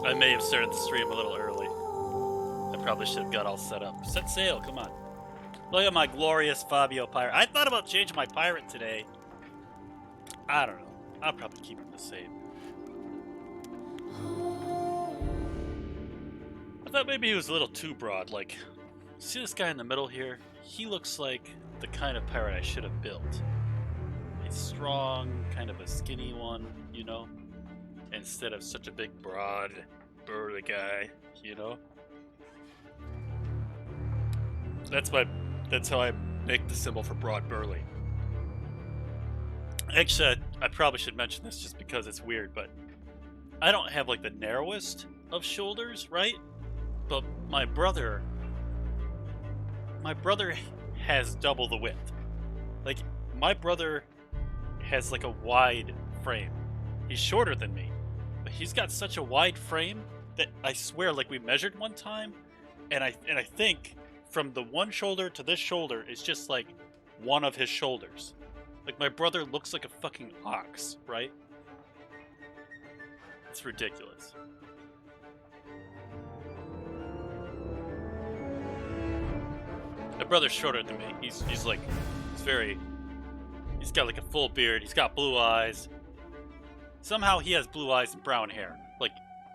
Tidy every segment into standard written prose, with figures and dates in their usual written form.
I may have started the stream a little early. I probably should have got all set up. Set sail, come on. Look at my glorious Fabio pirate. I thought about changing my pirate today. I don't know. I'll probably keep him the same. I thought maybe he was a little too broad. Like, see this guy in the middle here? He looks like the kind of pirate I should have built. A strong, kind of a skinny one, you know? Instead of such a big, broad, burly guy, you know? That's how I make the symbol for broad burly. Actually, I probably should mention this just because it's weird, but I don't have like the narrowest of shoulders, right? But my brother has double the width. Like, my brother has like a wide frame. He's shorter than me, but he's got such a wide frame that I swear, like, we measured one time, and I think from the one shoulder to this shoulder is just like one of his shoulders. Like, my brother looks like a fucking ox, right? It's ridiculous. My brother's shorter than me. He's got like a full beard. He's got blue eyes. Somehow he has blue eyes and brown hair. Like,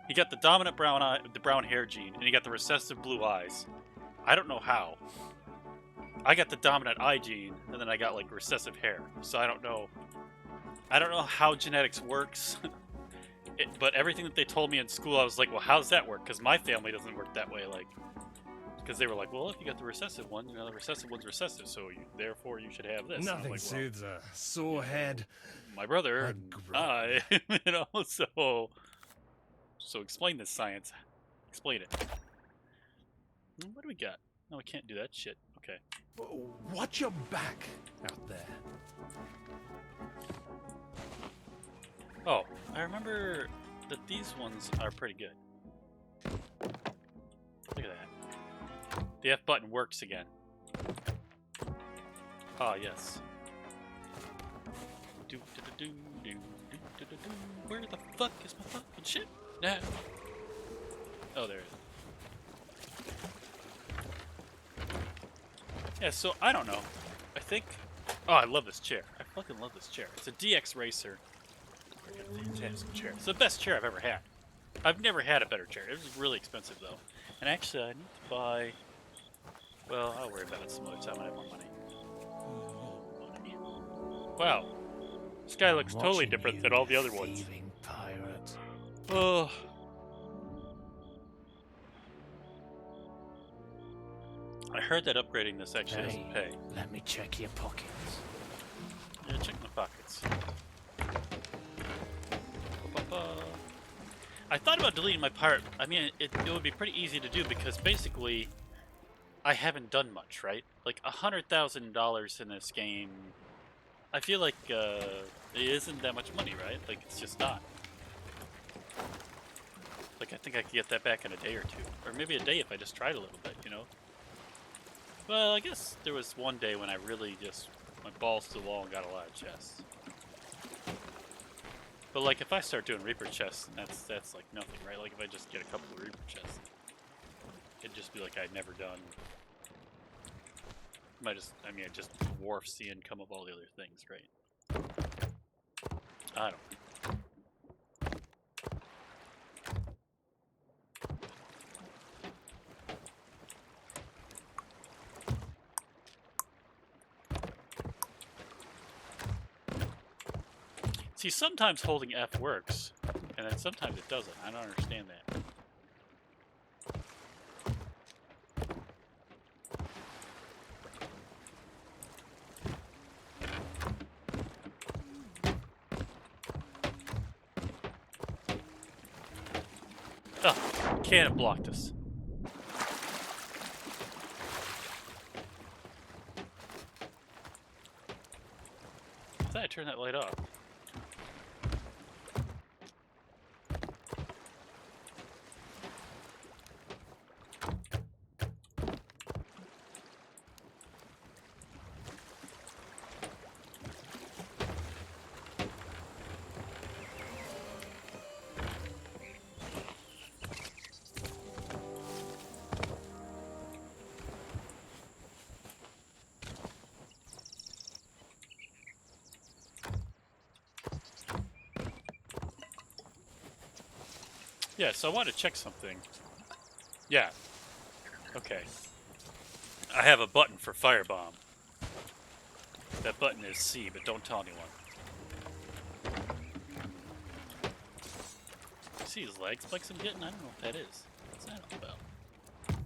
he got the dominant the brown hair gene, and he got the recessive blue eyes. I don't know how. I got the dominant eye gene, and then I got like recessive hair. So I don't know how genetics works. But everything that they told me in school, I was like, well, how does that work? Because my family doesn't work that way. Like, because they were like, well, if you got the recessive one, you know, the recessive one's recessive, so therefore you should have this. Nothing like, soothes a sore head. My brother, I, you know, so explain this science. Explain it. What do we got? No, we can't do that shit. Okay. Watch your back out there. Oh, I remember that these ones are pretty good. Look at that. The F button works again. Ah, yes. Where the fuck is my fucking shit now? Oh, there it is. Yeah, so I don't know. I think. Oh, I love this chair. I fucking love this chair. It's a DX Racer. Fantastic chair. It's the best chair I've ever had. I've never had a better chair. It was really expensive though. And actually, I need to buy. Well, I'll worry about it some other time when I have more money. Wow, this guy looks totally different than all the other ones. Pirate. Oh. I heard that upgrading this actually doesn't pay. Let me check your pockets. Yeah, check my pockets. I thought about deleting my pirate. I mean, it would be pretty easy to do because basically, I haven't done much, right? Like $100,000 in this game. I feel like it isn't that much money, right? Like, it's just not. Like, I think I could get that back in a day or two. Or maybe a day if I just tried a little bit, you know? Well, I guess there was one day when I really just went balls to the wall and got a lot of chests. But, like, if I start doing Reaper chests, that's like nothing, right? Like, if I just get a couple of Reaper chests, it'd just be like I'd never done. It just dwarfs the income of all the other things, right? I don't know. See, sometimes holding F works, and then sometimes it doesn't. I don't understand that. Oh, can't have blocked us. I thought I turned that light off. Yeah, so I want to check something. Yeah. Okay. I have a button for firebomb. That button is C, but don't tell anyone. You see his leg spikes I'm getting? I don't know what that is. What's that all about?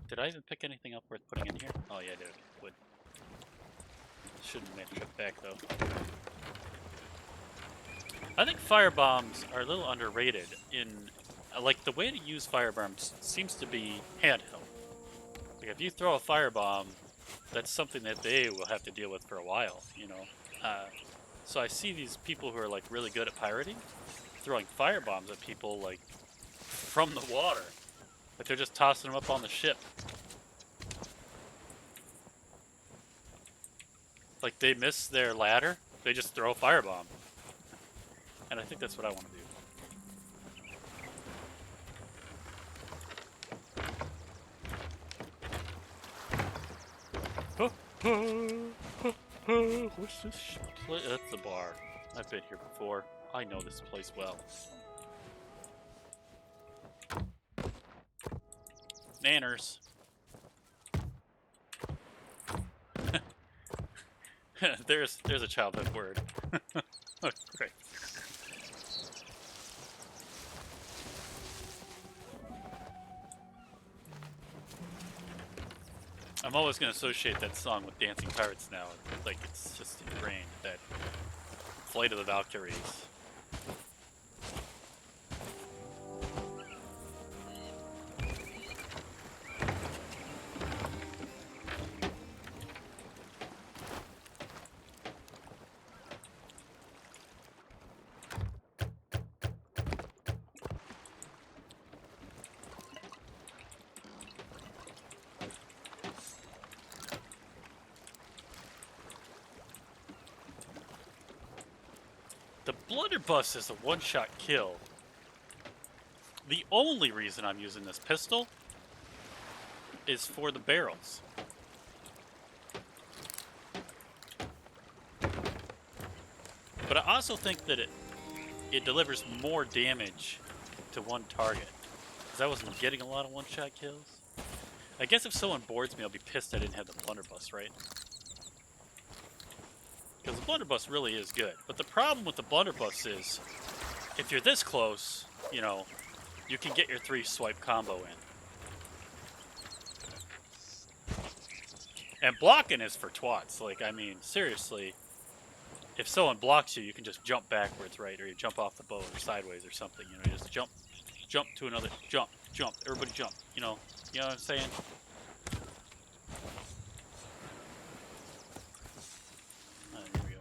Did I even pick anything up worth putting in here? Oh yeah, I did. Wood. Shouldn't have made a trip back though. I think firebombs are a little underrated in, like, the way to use firebombs seems to be handheld. Like, if you throw a firebomb, that's something that they will have to deal with for a while, you know? So I see these people who are, like, really good at pirating, throwing firebombs at people, like, from the water. Like, they're just tossing them up on the ship. Like, they miss their ladder, they just throw a firebomb. And I think that's what I want to do. What's this place? That's the bar. I've been here before. I know this place well. Nanners. there's a childhood word. Oh, great. I'm always going to associate that song with Dancing Pirates now. Like, it's just ingrained, that Flight of the Valkyries. The blunderbuss is a one-shot kill. The only reason I'm using this pistol is for the barrels. But I also think that it delivers more damage to one target. Because I wasn't getting a lot of one-shot kills. I guess if someone boards me, I'll be pissed I didn't have the blunderbuss, right? Because the blunderbuss really is good. But the problem with the blunderbuss is, if you're this close, you know, you can get your 3-swipe combo in. And blocking is for twats. Like, I mean, seriously, if someone blocks you, you can just jump backwards, right? Or you jump off the boat or sideways or something. You know, you just jump to another, jump, everybody jump. You know what I'm saying? Here we go.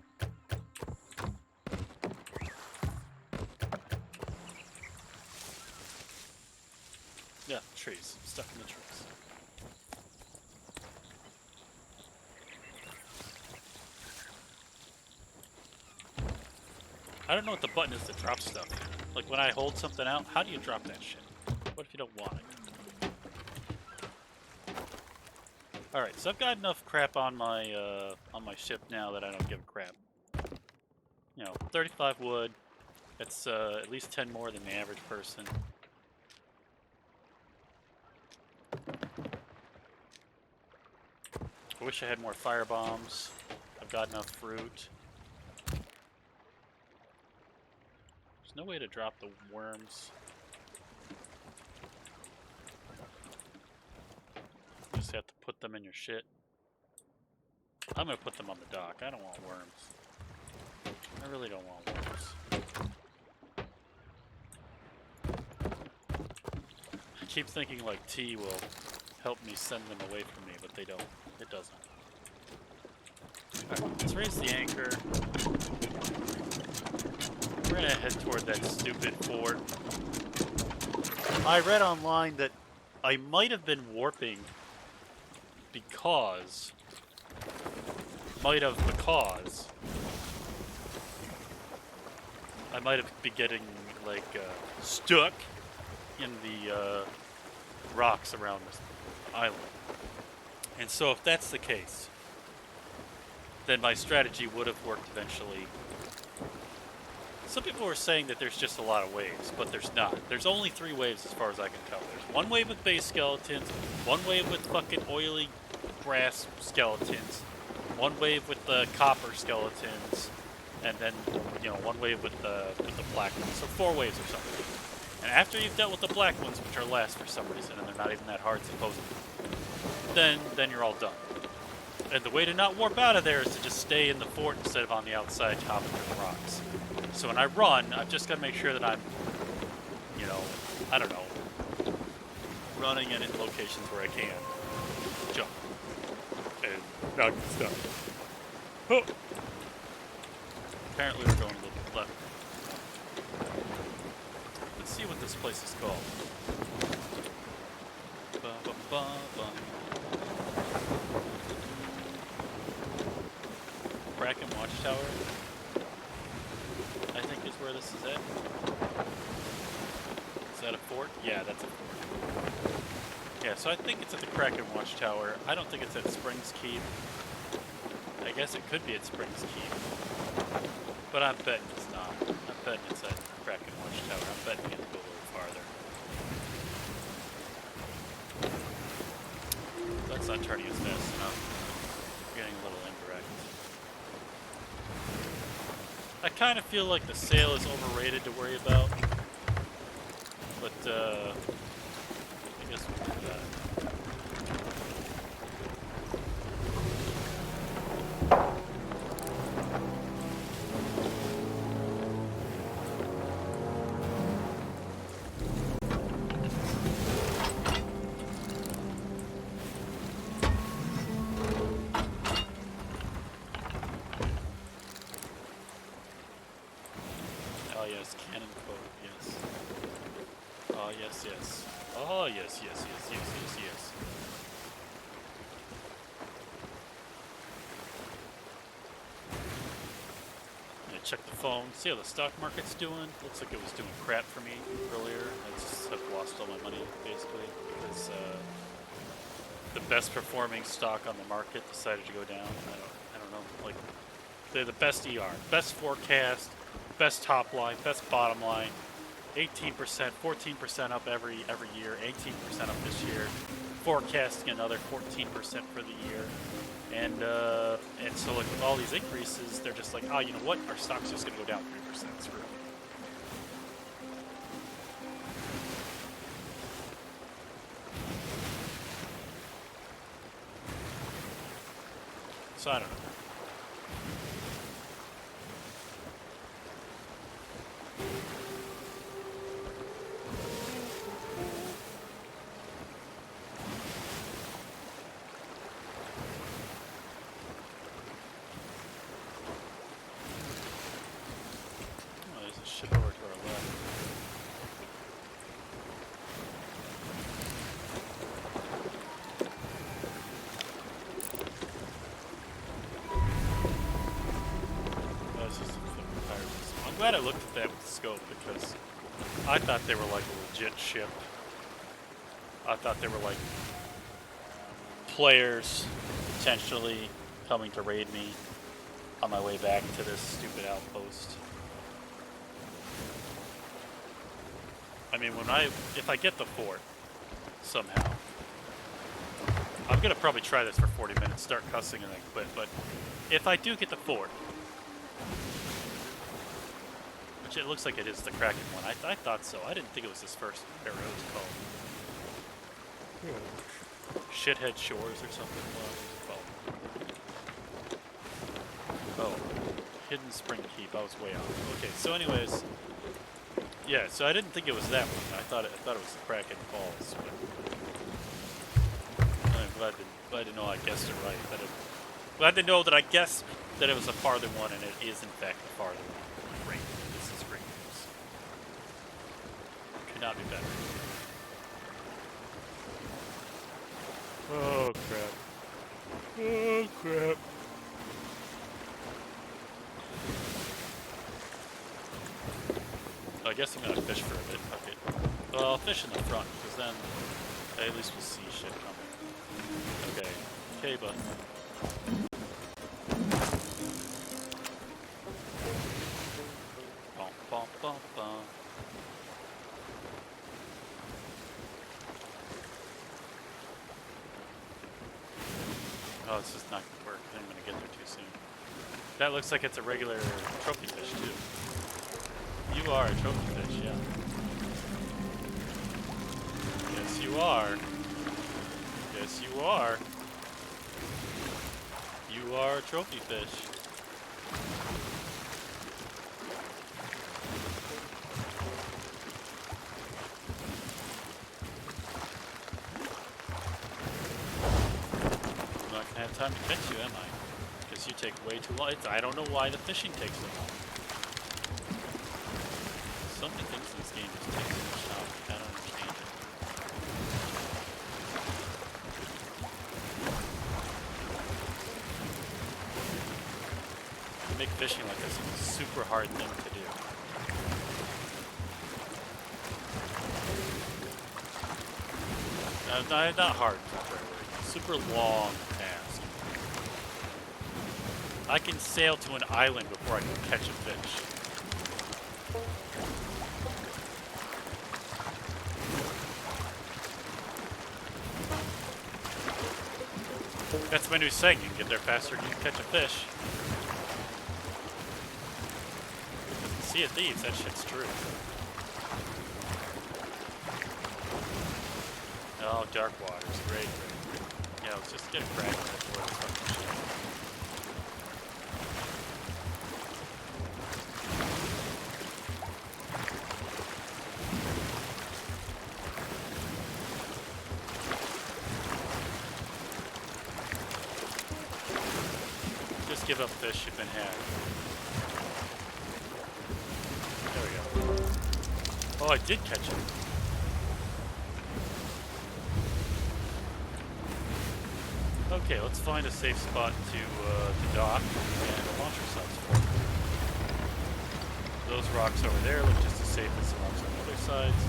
Yeah, trees. Stuck in the trees. I don't know what the button is to drop stuff. Like, when I hold something out, how do you drop that shit? What if you don't want it? Alright, so I've got enough crap on my ship now that I don't give a crap. You know, 35 wood. That's at least 10 more than the average person. I wish I had more fire bombs. I've got enough fruit. There's no way to drop the worms. You just have to put them in your shit. I'm gonna put them on the dock. I don't want worms. I really don't want worms. I keep thinking like tea will help me send them away from me, but they don't. It doesn't. Alright, let's raise the anchor. We're gonna head toward that stupid fort. I read online that I might have been warping because I might have been getting like stuck in the rocks around this island. And so if that's the case, then my strategy would have worked eventually. Some people were saying that there's just a lot of waves, but there's not. There's only 3 waves as far as I can tell. There's one wave with base skeletons, one wave with fucking oily grass skeletons, one wave with the copper skeletons, and then, you know, one wave with the black ones. So 4 waves or something. And after you've dealt with the black ones, which are last for some reason, and they're not even that hard supposedly, then you're all done. And the way to not warp out of there is to just stay in the fort instead of on the outside hopping through the rocks. So when I run, I've just got to make sure that I'm, you know, I don't know, running in locations where I can jump and not get stuck. Oh. Apparently we're going to the left. Let's see what this place is called. Kraken Watchtower, I think is where this is at. Is that a fort? Yeah, that's a fort. Yeah, so I think it's at the Kraken Watchtower. I don't think it's at Springs Keep. I guess it could be at Springs Keep. But I'm betting it's not. I'm betting it's at Kraken Watchtower. I'm betting you have to go a little farther. That's not turning as fast enough. Getting a little indirect. I kind of feel like the sail is overrated to worry about. But, I guess we'll do that. Yes. Oh, yes. I check the phone, see how the stock market's doing. Looks like it was doing crap for me earlier. I just have lost all my money, basically, because the best performing stock on the market decided to go down. I don't know, like, they're the best ER, best forecast, best top line, best bottom line. 18%, 14% up every year, 18% up this year, forecasting another 14% for the year, and so like with all these increases, they're just like, oh, you know what, our stock's just gonna go down 3%. Screw it. So I don't know. Ship over to our left. Oh, it's just a flipping pirate. I'm glad I looked at that with the scope because I thought they were like a legit ship. I thought they were like players potentially coming to raid me on my way back to this stupid outpost. I mean, if I get the fort, somehow, I'm gonna probably try this for 40 minutes, start cussing and then quit, but if I do get the fort, which it looks like it is the Kraken one, I thought so, I didn't think it was this first area it was called. Shithead Shores or something, oh, Hidden Spring Keep, I was way off. Okay, so anyways, yeah, so I didn't think it was that one. I thought it was the Kraken Falls. But I'm glad to know I guessed it right. Glad to know that I guessed that it was a farther one, and it is in fact the farther one. Great. This is great news. Could not be better. Oh crap. Oh crap. I guess I'm gonna fish for a bit. Fuck it. Well, I'll fish in the front, because then at least we'll see shit coming. Okay. Okay, bud. Oh. Oh, it's just not gonna work. I'm gonna get there too soon. That looks like it's a regular trophy fish too. You are a trophy fish, yeah. Yes, you are. Yes, you are. You are a trophy fish. I'm not gonna have time to catch you, am I? Because you take way too long. I don't know why the fishing takes so long. So many things in this game just take so much time. I don't understand it. Make fishing like this a super hard thing to do. Not hard, super long task. I can sail to an island before I can catch a fish. That's my new saying. You can get there faster than you can catch a fish. Sea of Thieves, that shit's true. Oh, dark waters, great. Yeah, let's just get a crack on it before this fucking shit. Just give up fish you've been had. There we go. Oh, I did catch it. Okay, let's find a safe spot to dock and launch ourselves from. Those rocks over there look just as safe as the rocks on the other side, so...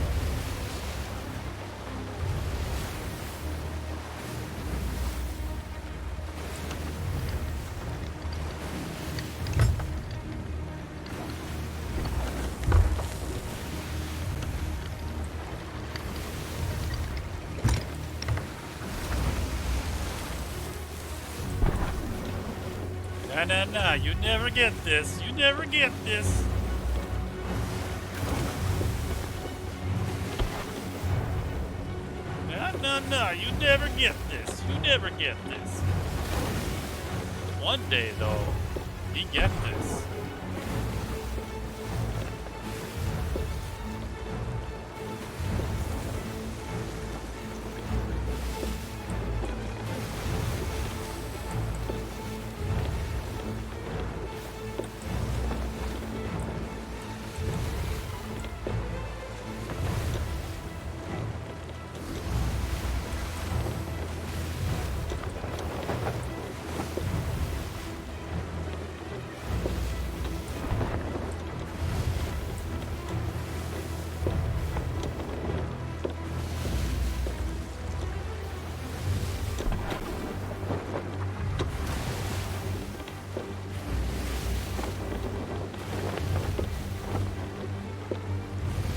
Nah, you never get this. You never get this. Nah, you never get this. You never get this. One day, though, you get this.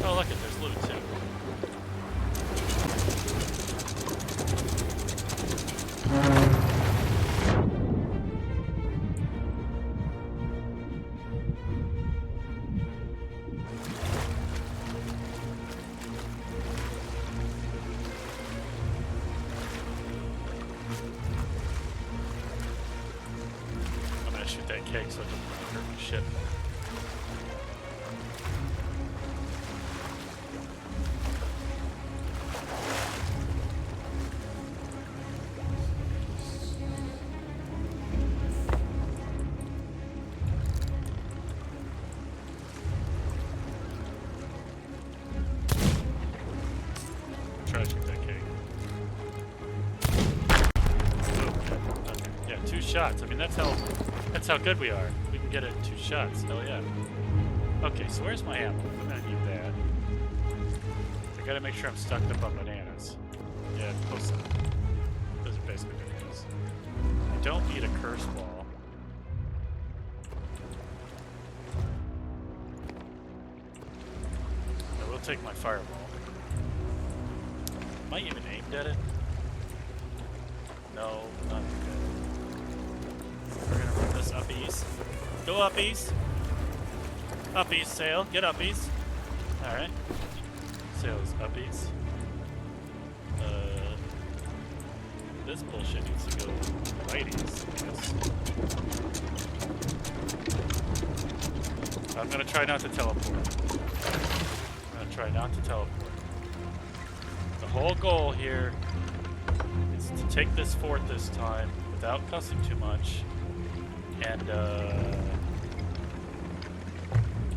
Oh, look it, there's loot too. I'm gonna shoot that keg so it doesn't hurt my ship. Try to shoot that keg. Okay. Yeah, 2 shots. I mean, that's how good we are. We can get it in 2 shots. Hell yeah. Okay, so where's my ammo? I'm gonna need that. I gotta make sure I'm stocked up on bananas. Yeah, close enough. Those are basically bananas. I don't need a curse ball. I will take my fireball. Am I even aimed at it? No, not good. this uppies. Go uppies. Uppies, sail. Get uppies. Alright. Sail is uppies. This bullshit needs to go righties, I guess. I'm gonna try not to teleport. The whole goal here is to take this fort this time without cussing too much. And,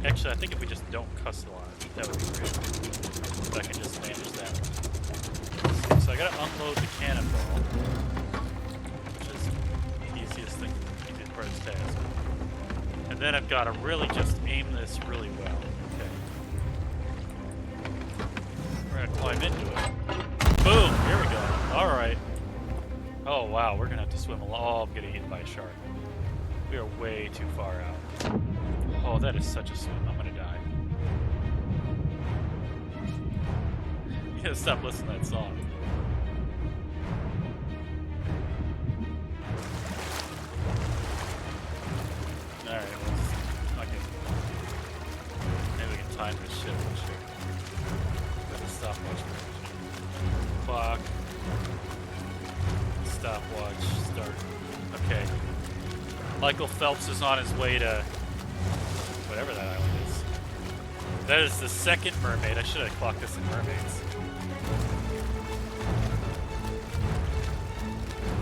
actually, I think if we just don't cuss a lot, that would be great. If I can just manage that. So I gotta unload the cannonball, which is the easiest part of the task. And then I've gotta really just aim this really well. Okay. We're gonna climb into it. Boom! Here we go. Alright. Oh wow, we're gonna have to swim along. Oh, I'm getting eaten by a shark. We are way too far out. Oh, that is such a swim. I'm gonna die. You gotta stop listening to that song. Alright, maybe we can time this shit. Gotta stopwatch. Clock. Stopwatch. Start. Okay. Michael Phelps is on his way to whatever that island is. That is the second mermaid. I should have clocked this in mermaids.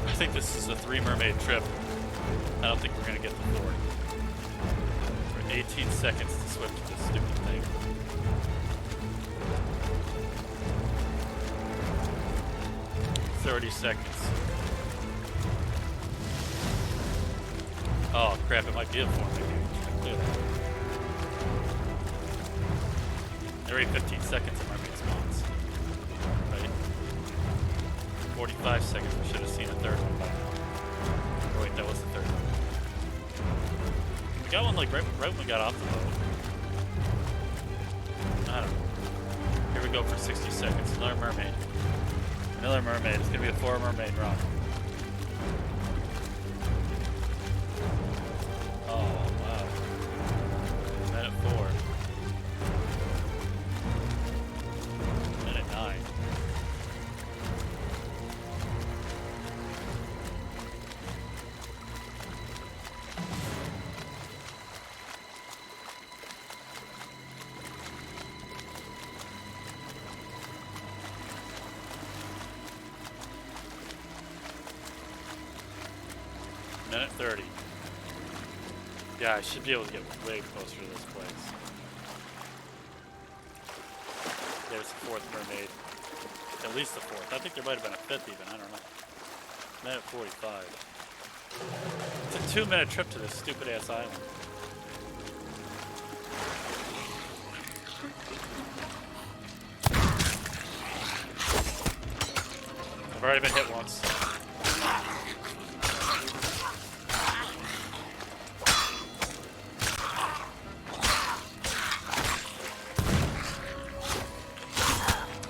I think this is a 3-mermaid trip. I don't think we're gonna get the 4. For 18 seconds to swim to this stupid thing. $30 Oh crap, it might be a 4 maybe. Clear that. Every 15 seconds it might be spawns. Right? 45 seconds, we should have seen a third one by now. Oh wait, that was the third one. We got one like right when we got off the boat. I don't know. Here we go for 60 seconds. Another mermaid. Another mermaid. It's gonna be a 4-mermaid run. Oh, wow. Minute 4. Minute 9. Minute 30. Yeah, I should be able to get way closer to this place. There's the 4th mermaid. At least the 4th. I think there might have been a 5th even, I don't know. Minute 45. It's a 2-minute trip to this stupid ass island. I've already been hit once.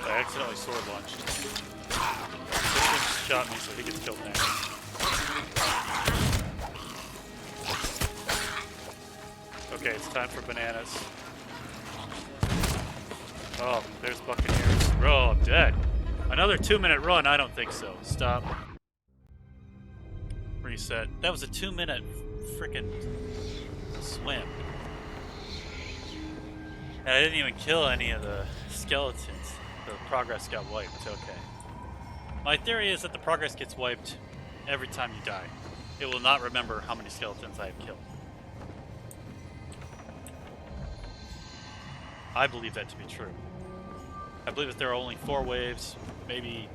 Accidentally sword launched. This one shot me, so he gets killed next. Okay, it's time for bananas. Oh, there's Buccaneers. Bro, I'm dead. Another 2-minute run? I don't think so. Stop. Reset. That was a 2-minute freaking swim. And I didn't even kill any of the skeletons. The progress got wiped, okay. My theory is that the progress gets wiped every time you die. It will not remember how many skeletons I have killed. I believe that to be true. I believe that there are only 4 waves, maybe,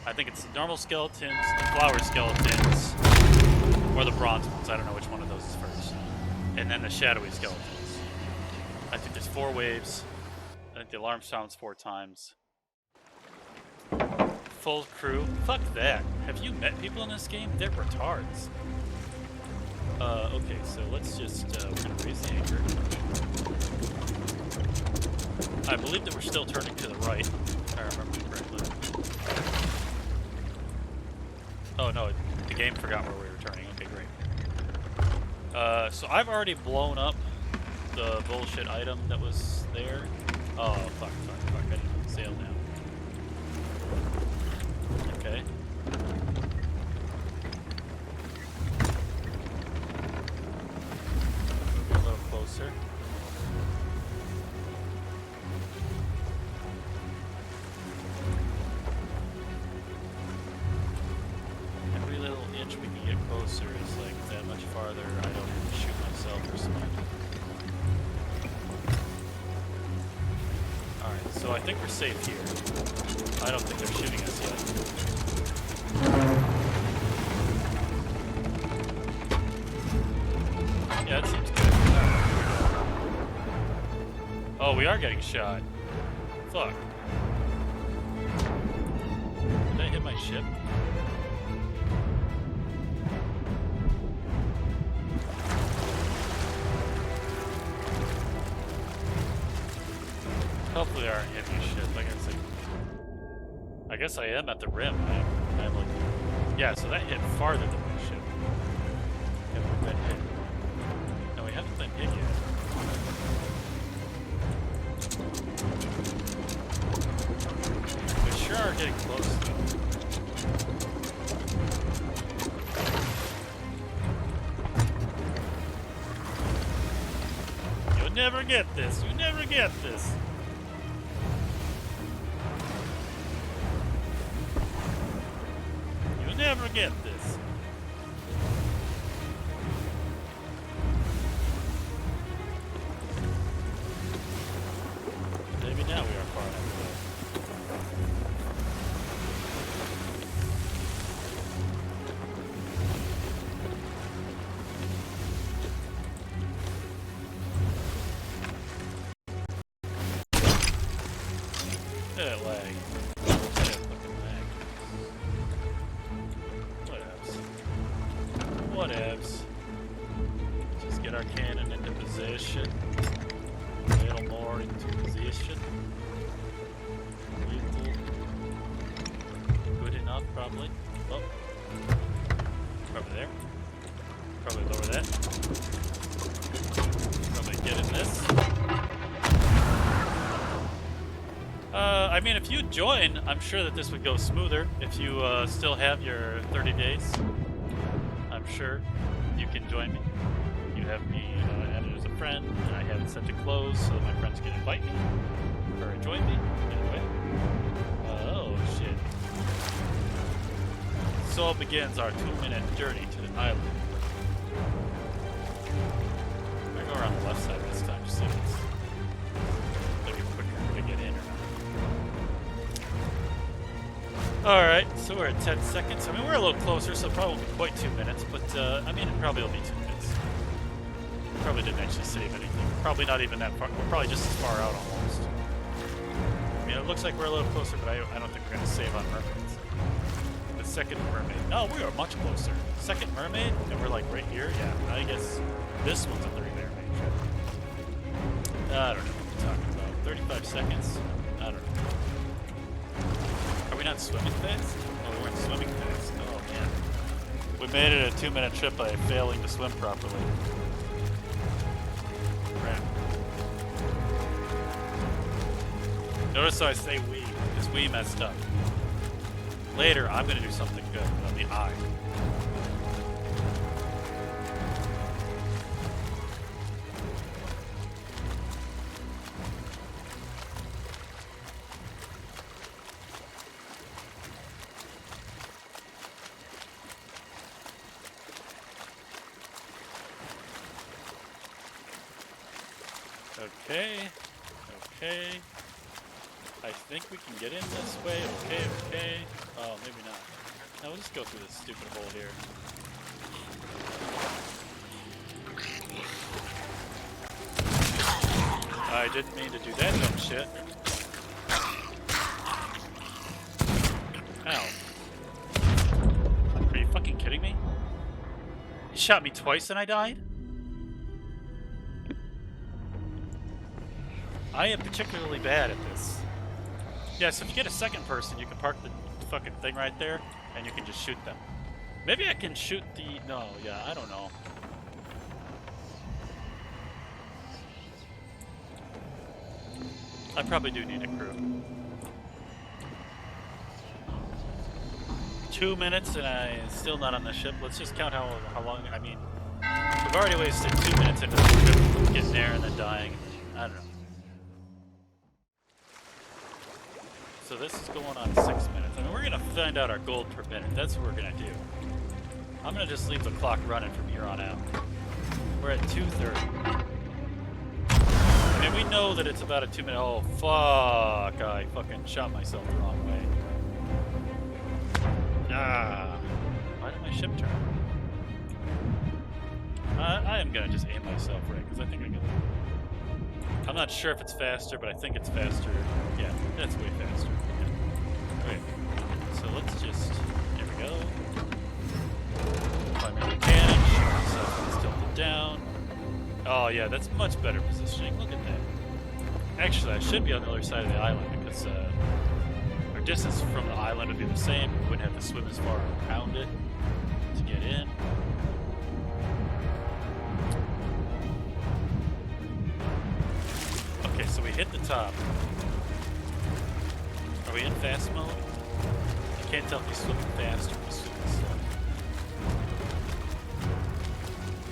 I think it's normal skeletons, the flower skeletons, or the bronze ones. I don't know which one of those is first. And then the shadowy skeletons. I think there's 4 waves. I think the alarm sounds 4 times. Full crew? Fuck that. Have you met people in this game? They're retards. Okay, so let's just, we're gonna raise the anchor. I believe that we're still turning to the right, if I remember correctly. Oh no, the game forgot where we were turning. Okay, great. So I've already blown up the bullshit item that was there. Oh, fuck. I didn't sail now. Okay. Moving a little closer. Every little inch we can get closer is like that much farther. I don't have to shoot myself or something. Alright, so I think we're safe here. I don't think they're shooting us yet. Yeah, that seems good. Oh, we are getting shot. Fuck. Did I hit my ship? Hopefully they aren't hitting my ship. Like I said, I guess I am at the rim. I'm like, yeah. So that hit farther than my ship. Haven't been hit. No, we haven't been hit yet. We sure are getting close, though. You'll never get this. You never get this. Never get this. Maybe now we are far enough away. Look at that lag. Whatevs. Just get our cannon into position. A little more into position. Little. Good enough, probably. Oh. Probably there. Probably lower that. Probably get in this. I mean, if you join, I'm sure that this would go smoother. If you still have your 30 days. I'm sure you can join me. You have me added as a friend, and I have it set to close so my friends can invite me or join me. Anyway. Oh shit. So begins our 2-minute journey to the island. I'm gonna go around the left side this time, just so it's maybe quicker to get in or not. Alright, so we're at 10 seconds. I mean, we're a little closer, so it probably won't be quite 2 minutes, but, I mean, it probably will be 2 minutes. Probably didn't actually save anything. Probably not even that far. We're probably just as far out, almost. I mean, it looks like we're a little closer, but I don't think we're going to save on mermaids. The second mermaid. No, we are much closer. Second mermaid, and we're, like, right here? Yeah, I guess this one's a 3 mermaid. I don't know what we're talking about. 35 seconds? I don't know. Are we not swimming fast? Oh, we weren't swimming fast. Oh, man. We made it a 2-minute trip by failing to swim properly. Crap. Notice how I say we, because we messed up. Later, I'm going to do something good. I mean, I. Okay. I think we can get in this way. Okay. Oh, maybe not. Now we'll just go through this stupid hole here. I didn't mean to do that dumb shit. Ow. Are you fucking kidding me? He shot me twice and I died? I am particularly bad at this. Yeah, so if you get a second person, you can park the fucking thing right there, and you can just shoot them. Maybe I can shoot the... No, yeah, I don't know. I probably do need a crew. 2 minutes and I'm still not on the ship. Let's just count how long. I mean, we've already wasted 2 minutes into the trip getting there and then dying. I don't know. So this is going on 6 minutes. I mean, we're gonna find out our gold per minute. That's what we're gonna do. I'm gonna just leave the clock running from here on out. We're at 2:30. I mean, we know that it's about a 2 minute. Oh fuck! I fucking shot myself the wrong way. Ah! Why did my ship turn? I am gonna just aim myself right because I think I can. I'm not sure if it's faster, but I think it's faster. Yeah, that's way faster. Yeah. Okay, so let's just. There we go. Primary cannon, shoot myself when it's tilted down. Oh yeah, that's much better positioning. Look at that. Actually, I should be on the other side of the island because our distance from the island would be the same. We wouldn't have to swim as far around it to get in. Okay, so we hit the top. Are we in fast mode? I can't tell if he's swimming fast or if he's swimming slow.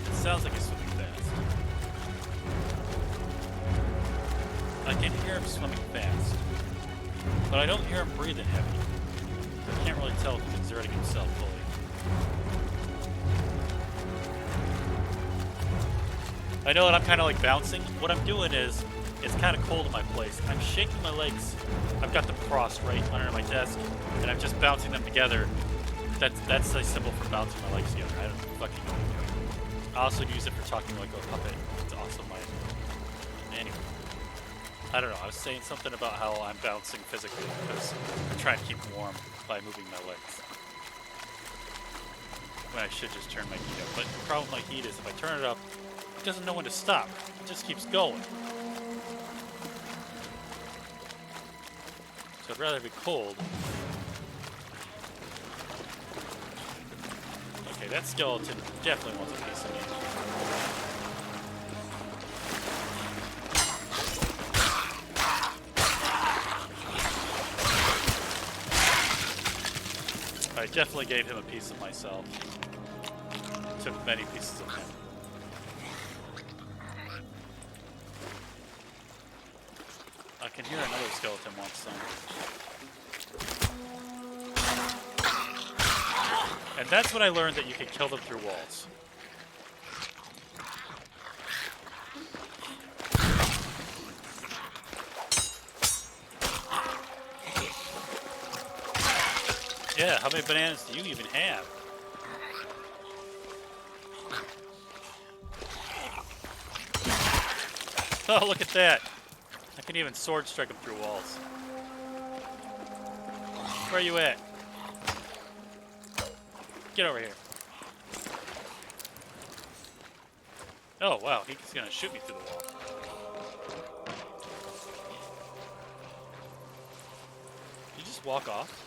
It sounds like he's swimming fast. I can hear him swimming fast, but I don't hear him breathing heavy. I can't really tell if he's exerting himself fully. I know that I'm kind of like bouncing. What I'm doing is, it's kind of cold in my place. I'm shaking my legs. I've got them crossed right under my desk, and I'm just bouncing them together. That's a symbol for bouncing my legs together. I don't fucking know what I'm doing. I also use it for talking like a puppet. It's awesome. Anyway, I don't know. I was saying something about how I'm bouncing physically because I'm trying to keep warm by moving my legs. When I should just turn my heat up. But the problem with my heat is if I turn it up, it doesn't know when to stop. It just keeps going. So I'd rather be cold. Okay, that skeleton definitely wants a piece of me. I definitely gave him a piece of myself. Took many pieces of him. I can hear another skeleton wants some. And that's when I learned that you can kill them through walls. Yeah, how many bananas do you even have? Oh, look at that. I can even sword strike them through walls. Where are you at? Get over here. Oh, wow. He's gonna shoot me through the wall. Did you just walk off?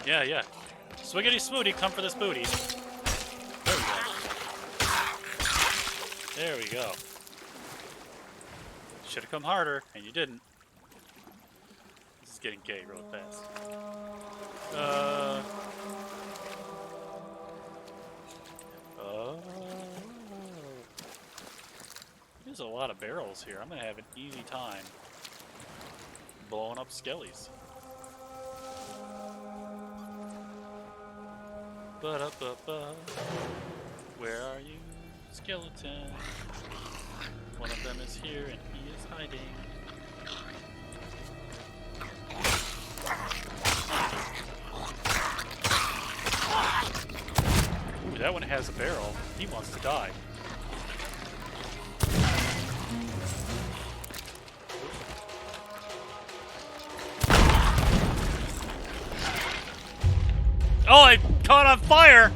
Yeah, yeah. Swiggity swooty, come for this booty. There we go. There we go. Should have come harder, and you didn't. This is getting gay real fast. There's a lot of barrels here. I'm gonna have an easy time blowing up skellies. Ba-da-ba-ba. Where are you, skeleton? One of them is here and he is hiding. Ooh, that one has a barrel. He wants to die. Oh, I caught on fire!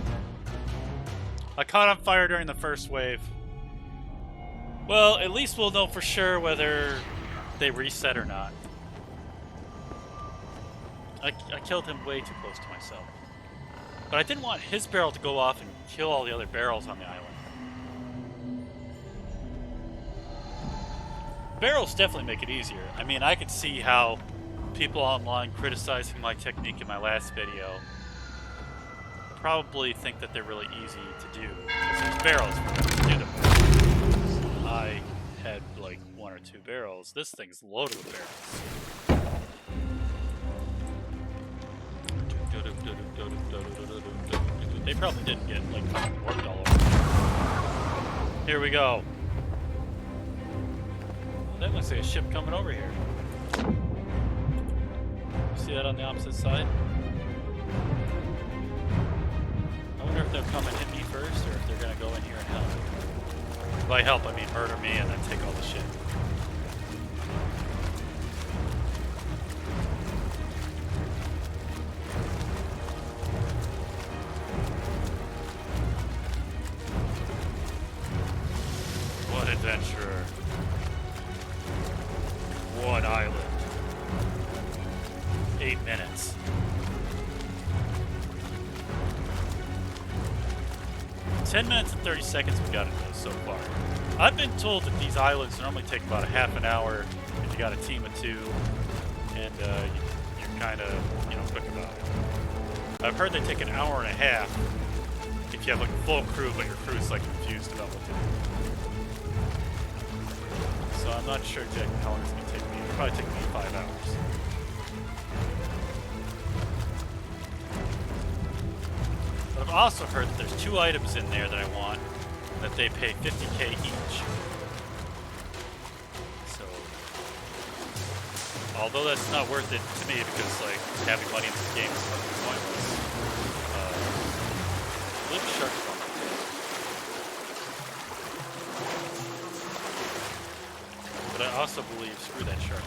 I caught on fire during the first wave. Well, at least we'll know for sure whether they reset or not. I killed him way too close to myself. But I didn't want his barrel to go off and kill all the other barrels on the island. Barrels definitely make it easier. I mean, I could see how people online criticizing my technique in my last video probably think that they're really easy to do. Because there's barrels for them to do them. I had like 1 or 2 barrels. This thing's loaded with barrels. They probably didn't get like worked all over. Here we go. Well, that looks like a ship coming over here. See that on the opposite side? I wonder if they'll come and hit me first, or if they're gonna go in here and help. By help, I mean murder me and then take all the shit. One adventurer. One island. 8 minutes. $10 minutes and 30 seconds we got into this so far. I've been told that these islands normally take about a half an hour if you got a team of 2, and you're kind of, quick about it. I've heard they take an hour and a half if you have like a full crew, but your crew's like confused about what to do. So I'm not sure exactly how long it's going to take me. It'll probably take me 5 hours. But I've also heard that there's 2 items in there that I want that they pay $50K each. So, although that's not worth it to me because like having money in this game is fucking pointless. I believe the shark is on my tail. But I also believe screw that shark.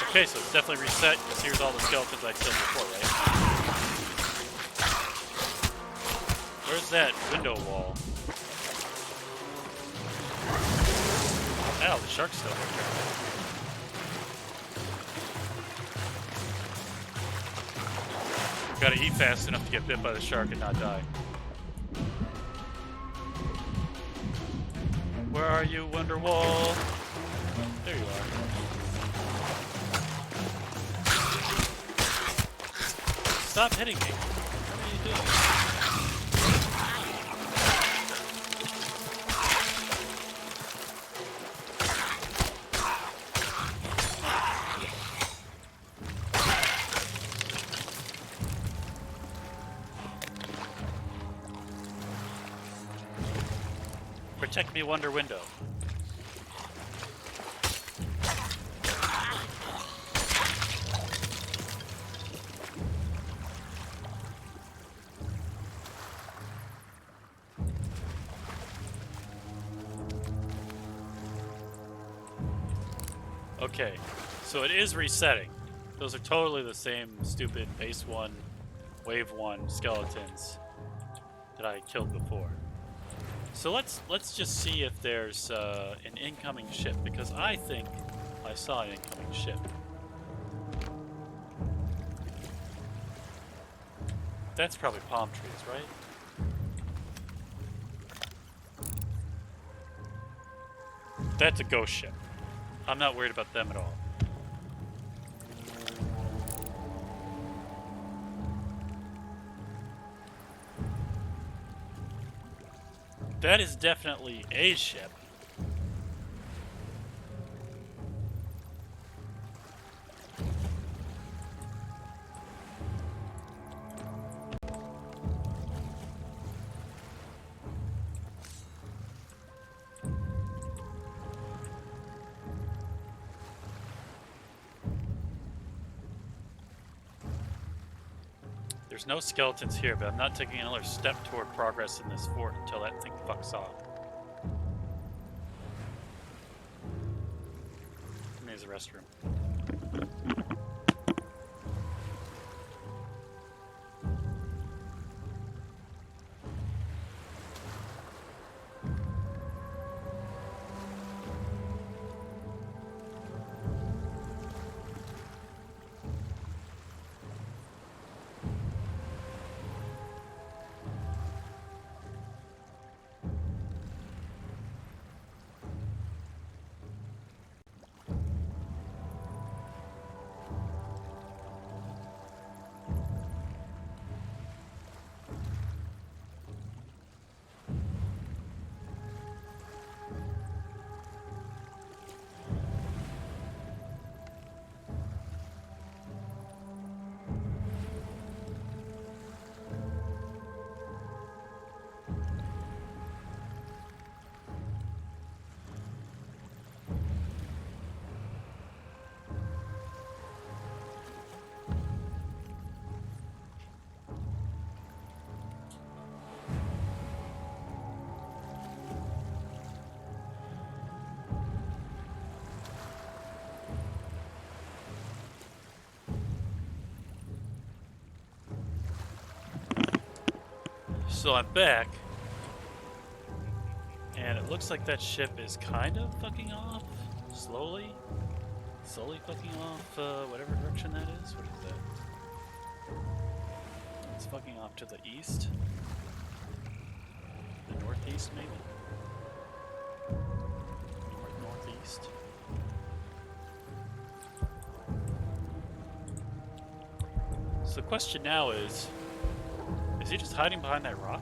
Okay, so it's definitely reset because here's all the skeletons I killed before, right? Where's that window wall? Ow, the shark's still there. Gotta eat fast enough to get bit by the shark and not die. Where are you, Wonderwall? There you are. Stop hitting me. What are you doing? Protect me, Wonder Window. Okay, so it is resetting. Those are totally the same stupid base 1, wave 1 skeletons that I killed before. So let's just see if there's an incoming ship, because I think I saw an incoming ship. That's probably palm trees, right? That's a ghost ship. I'm not worried about them at all. That is definitely a ship. There's no skeletons here, but I'm not taking another step toward progress in this fort until that thing fucks off. There's the restroom. So I'm back. And it looks like that ship is kind of fucking off. Slowly. Slowly fucking off whatever direction that is. What is that? It's fucking off to the east. The northeast, maybe? Northeast. So the question now is he just hiding behind that rock?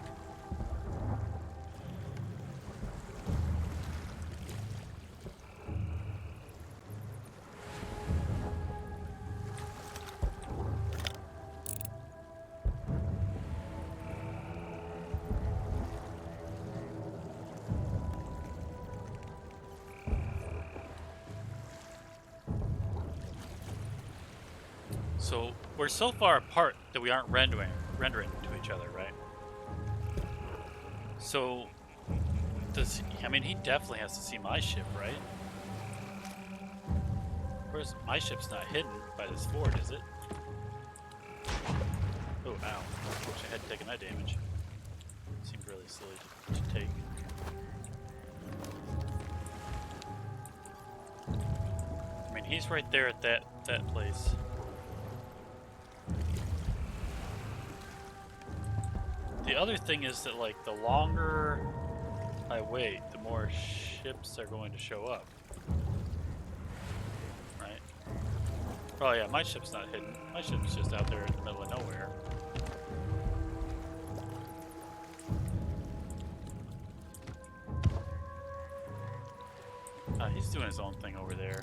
So we're so far apart that we aren't rendering to each other, right? So does I mean he definitely has to see my ship, right? Where's my ship's not hidden by this fort, is it? Oh, ow. Wish I hadn't taken that damage. Seemed really silly to take. I mean he's right there at that place. The other thing is that, like, the longer I wait, the more ships are going to show up. Right? Oh yeah, my ship's not hidden. My ship's just out there in the middle of nowhere. He's doing his own thing over there.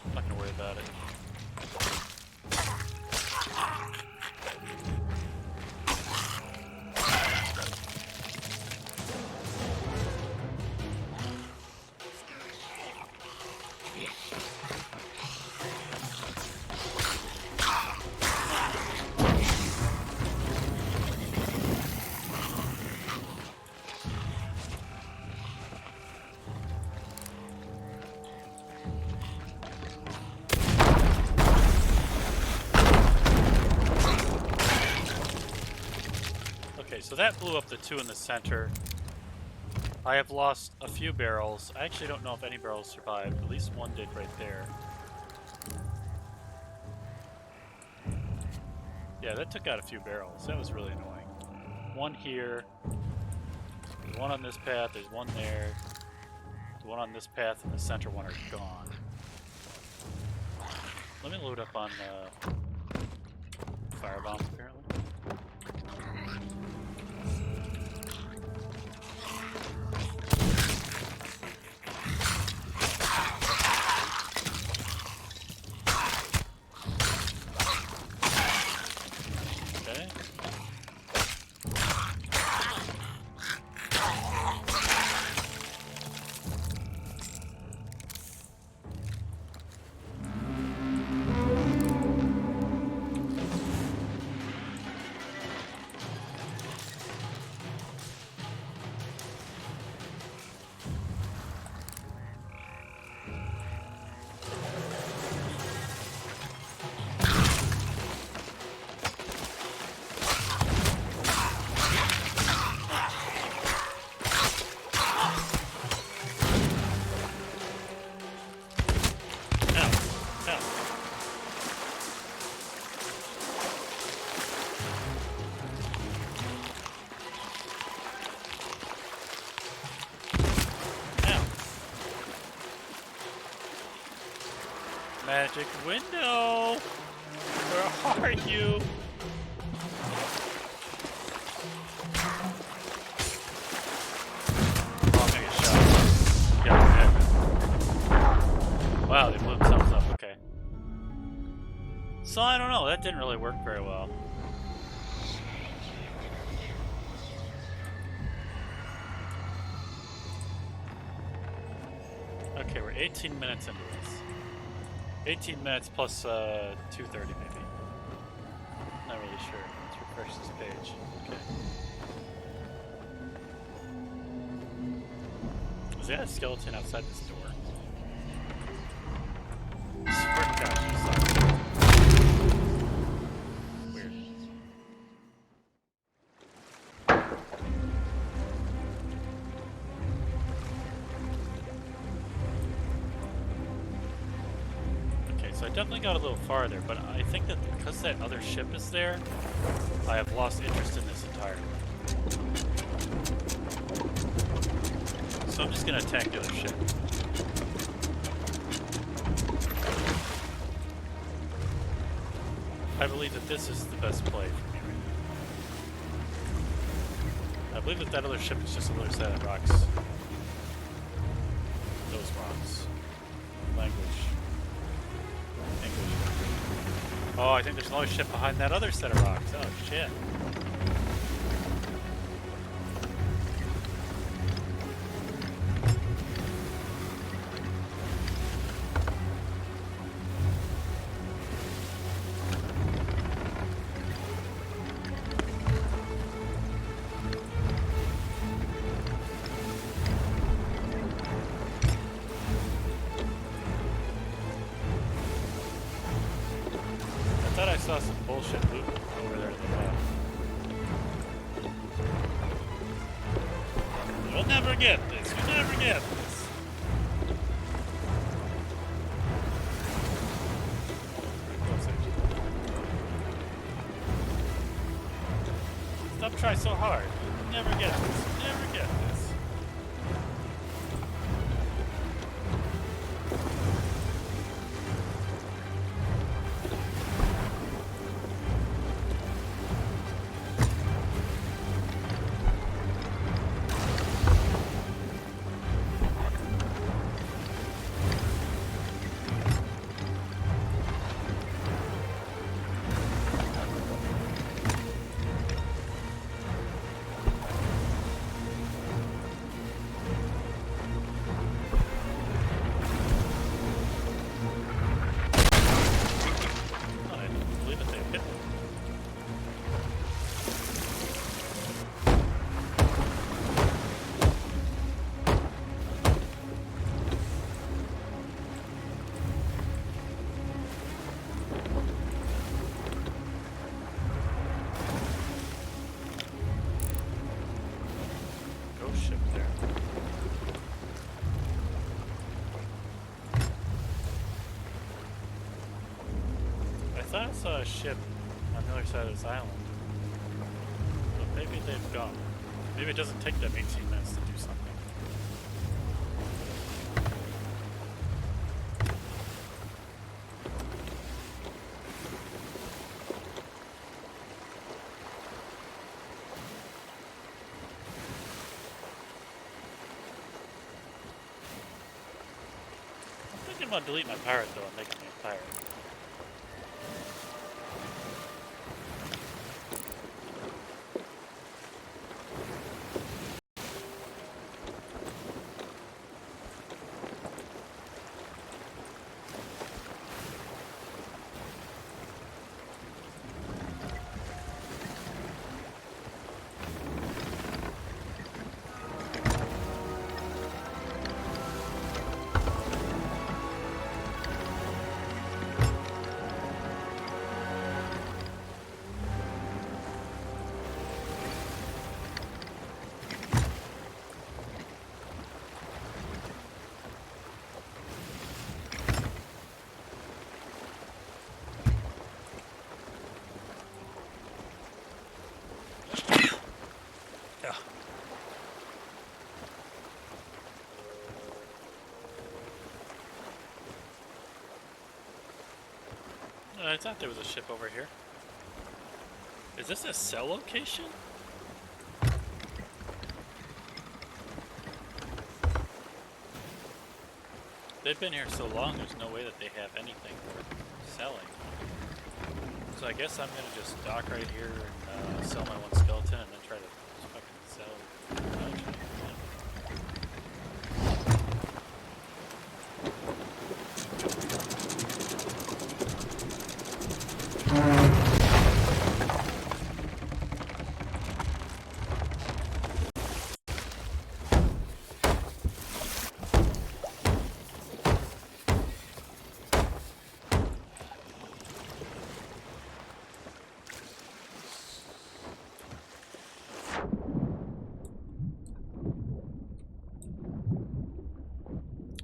I'm not gonna worry about it. So that blew up the two in the center. I have lost a few barrels. I actually don't know if any barrels survived. At least one did right there. Yeah, that took out a few barrels. That was really annoying. One here. There's one on this path. There's one there. The one on this path and the center one are gone. Let me load up on firebombs, apparently. Magic window! Where are you? Oh, I'm gonna get shot. Yeah, wow, they blew themselves up, okay. So I don't know, that didn't really work very well. Okay, we're 18 minutes into this. 18 minutes plus 2:30 maybe. Not really sure. Let's refresh this page. Okay. Is that a skeleton outside this door? Swear to God, you saw it. Weird. So I definitely got a little farther, but I think that because that other ship is there, I have lost interest in this entirely. So I'm just gonna attack the other ship. I believe that this is the best play for me right now. I believe that that other ship is just another set of rocks. Those rocks. Language. English. Oh, I think there's another ship behind that other set of rocks. Oh, shit. I saw some bullshit loot over there in the map. You'll never get this. You'll never get this. Stop trying so hard. You'll never get this. You'll never get this. Ship there. I thought I saw a ship on the other side of this island. But maybe they've gone. Maybe it doesn't take them 18 minutes to do something. I'm gonna delete my pirate though and make me a pirate. I thought there was a ship over here. Is this a cell location? They've been here so long, there's no way that they have anything worth selling. So I guess I'm gonna just dock right here and sell my one skeleton and then try to fucking sell.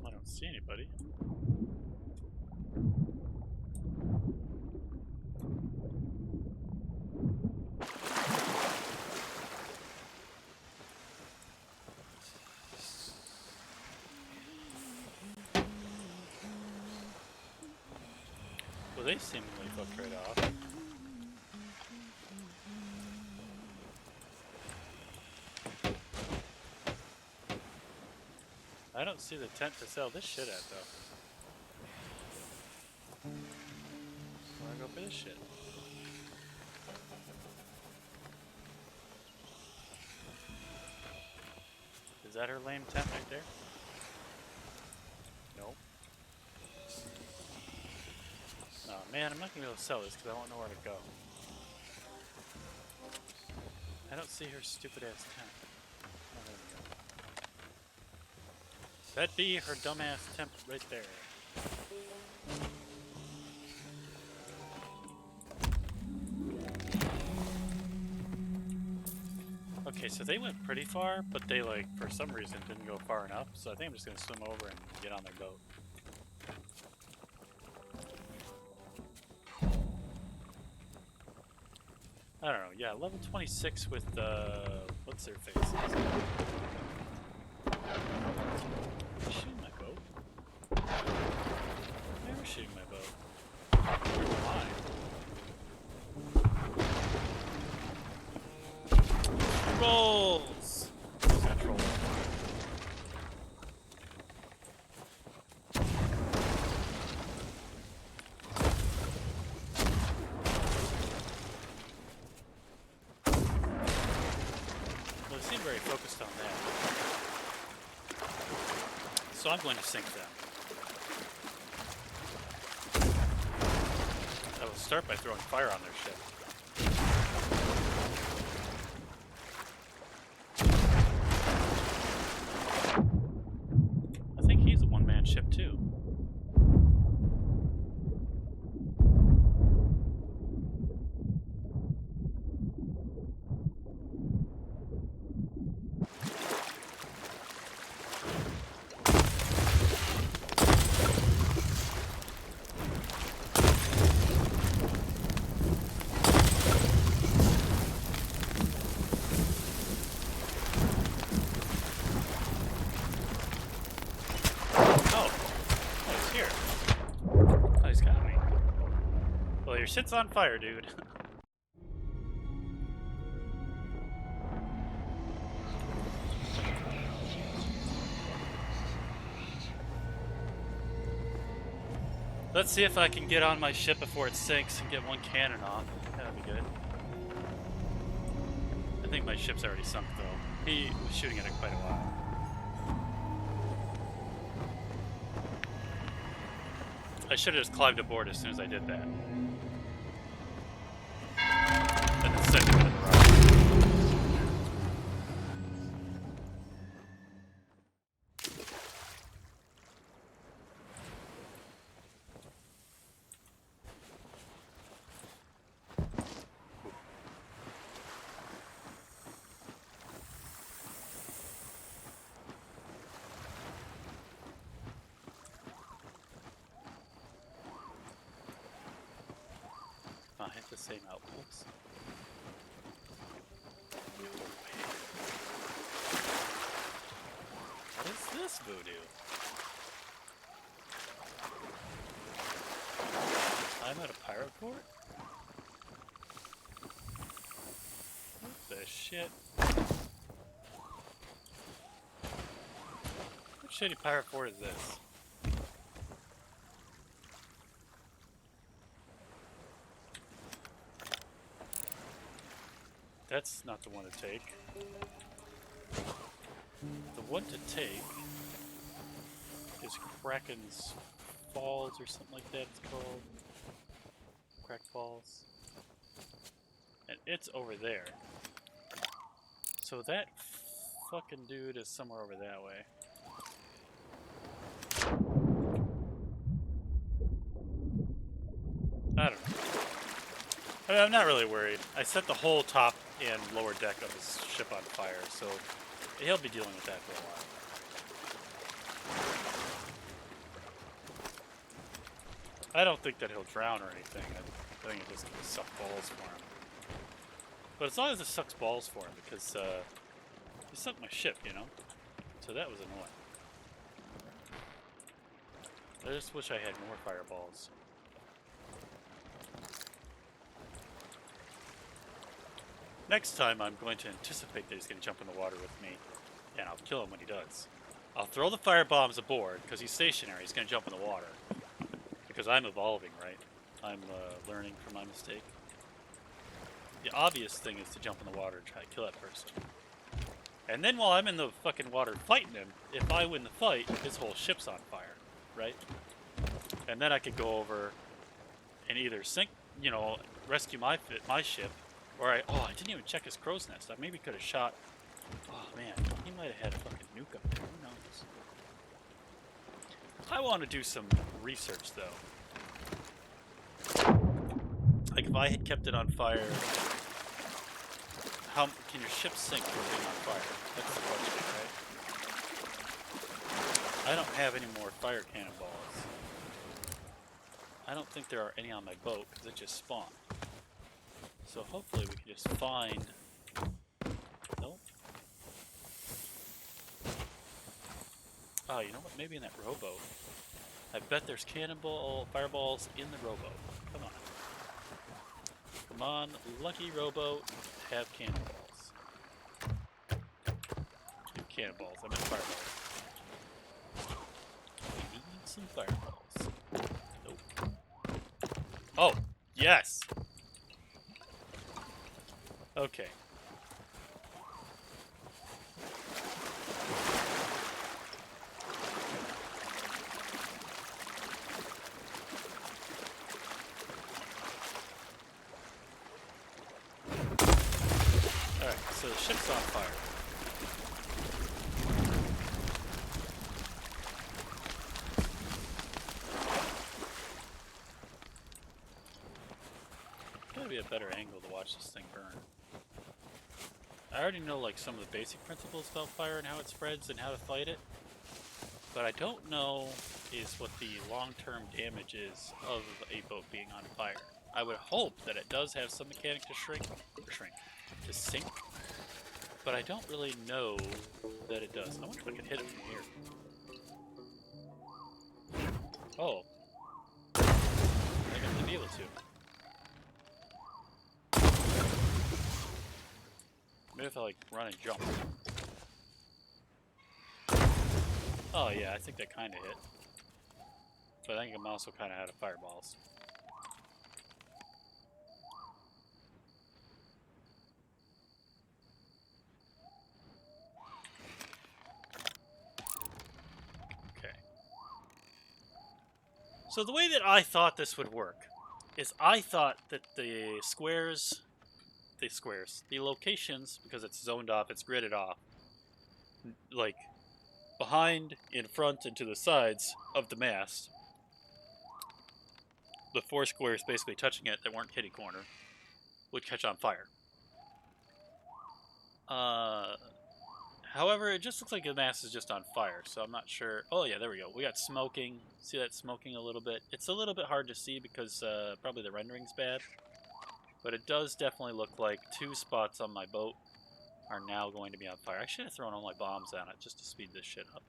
I don't see anybody. they seemingly fucked right off. I don't see the tent to sell this shit at, though. I wanna go for this shit. Is that her lame tent right there? Nope. Oh man, I'm not gonna be able to sell this because I won't know where to go. I don't see her stupid ass tent. Oh, there we go. That'd be her dumbass tent right there. Okay, so they went pretty far, but they, like, for some reason didn't go far enough, so I think I'm just gonna swim over and get on their boat. I don't know, yeah, level 26 with, what's their faces? Shooting my boat? They were shooting my boat. Why? Rolls! Who's that troll? Well, they seem very focused on that. So I'm going to sink them. I will start by throwing fire on their ship. I think he's a one-man ship too. Your shit's on fire, dude. Let's see if I can get on my ship before it sinks and get one cannon off. That'd be good. I think my ship's already sunk, though. He was shooting at it quite a while. I should have just climbed aboard as soon as I did that. And then sent him in the rock. I hit the same outputs. What is this voodoo? I'm at a pirate port? What the shit? What shitty pirate port is this? That's not the one to take. The one to take is Kraken's Falls or something like that it's called. Crack Falls. And it's over there. So that fucking dude is somewhere over that way. I don't know. I mean, I'm not really worried. I set the whole top and lower deck of his ship on fire, so he'll be dealing with that for a while. I don't think that he'll drown or anything. I think it just gonna suck balls for him. But as long as it sucks balls for him, because he sunk my ship, you know? So that was annoying. I just wish I had more fireballs. Next time, I'm going to anticipate that he's going to jump in the water with me, and I'll kill him when he does. I'll throw the fire bombs aboard, because he's stationary. He's going to jump in the water. Because I'm evolving, right? I'm learning from my mistake. The obvious thing is to jump in the water and try to kill that person. And then while I'm in the fucking water fighting him, if I win the fight, his whole ship's on fire, right? And then I could go over and either sink, you know, rescue my ship, or I didn't even check his crow's nest. I maybe could have shot. Oh man, he might have had a fucking nuke up there. Who knows? I want to do some research though. Like if I had kept it on fire, how can your ship sink from being on fire? That's the question, right? I don't have any more fire cannonballs. I don't think there are any on my boat because it just spawned. So hopefully we can just find. Nope. Oh, you know what? Maybe in that rowboat. I bet there's fireballs in the rowboat. Come on. Come on, lucky rowboat, have cannonballs. Cannonballs, I meant fireballs. We need some fireballs. Nope. Oh, yes! Okay. Alright, so the ship's on fire. Gotta be a better angle to watch this thing burn. I already know like some of the basic principles about fire and how it spreads and how to fight it. But I don't know is what the long-term damage is of a boat being on fire. I would hope that it does have some mechanic to to sink. But I don't really know that it does. I wonder if I can hit it from here. Oh. I got to be able to. Maybe if I like run and jump. Oh yeah, I think that kind of hit. But I think I'm also kind of out of fireballs. Okay. So the way that I thought this would work is I thought that the locations, because it's zoned off, it's gridded off, like behind, in front, and to the sides of the mast, the 4 squares basically touching it that weren't kitty corner would catch on fire. However, it just looks like the mast is just on fire, so I'm not sure. Oh yeah, there we go. We got smoking. See that smoking a little bit? It's a little bit hard to see because probably the rendering's bad. But it does definitely look like 2 spots on my boat are now going to be on fire. I should have thrown all my bombs on it just to speed this shit up.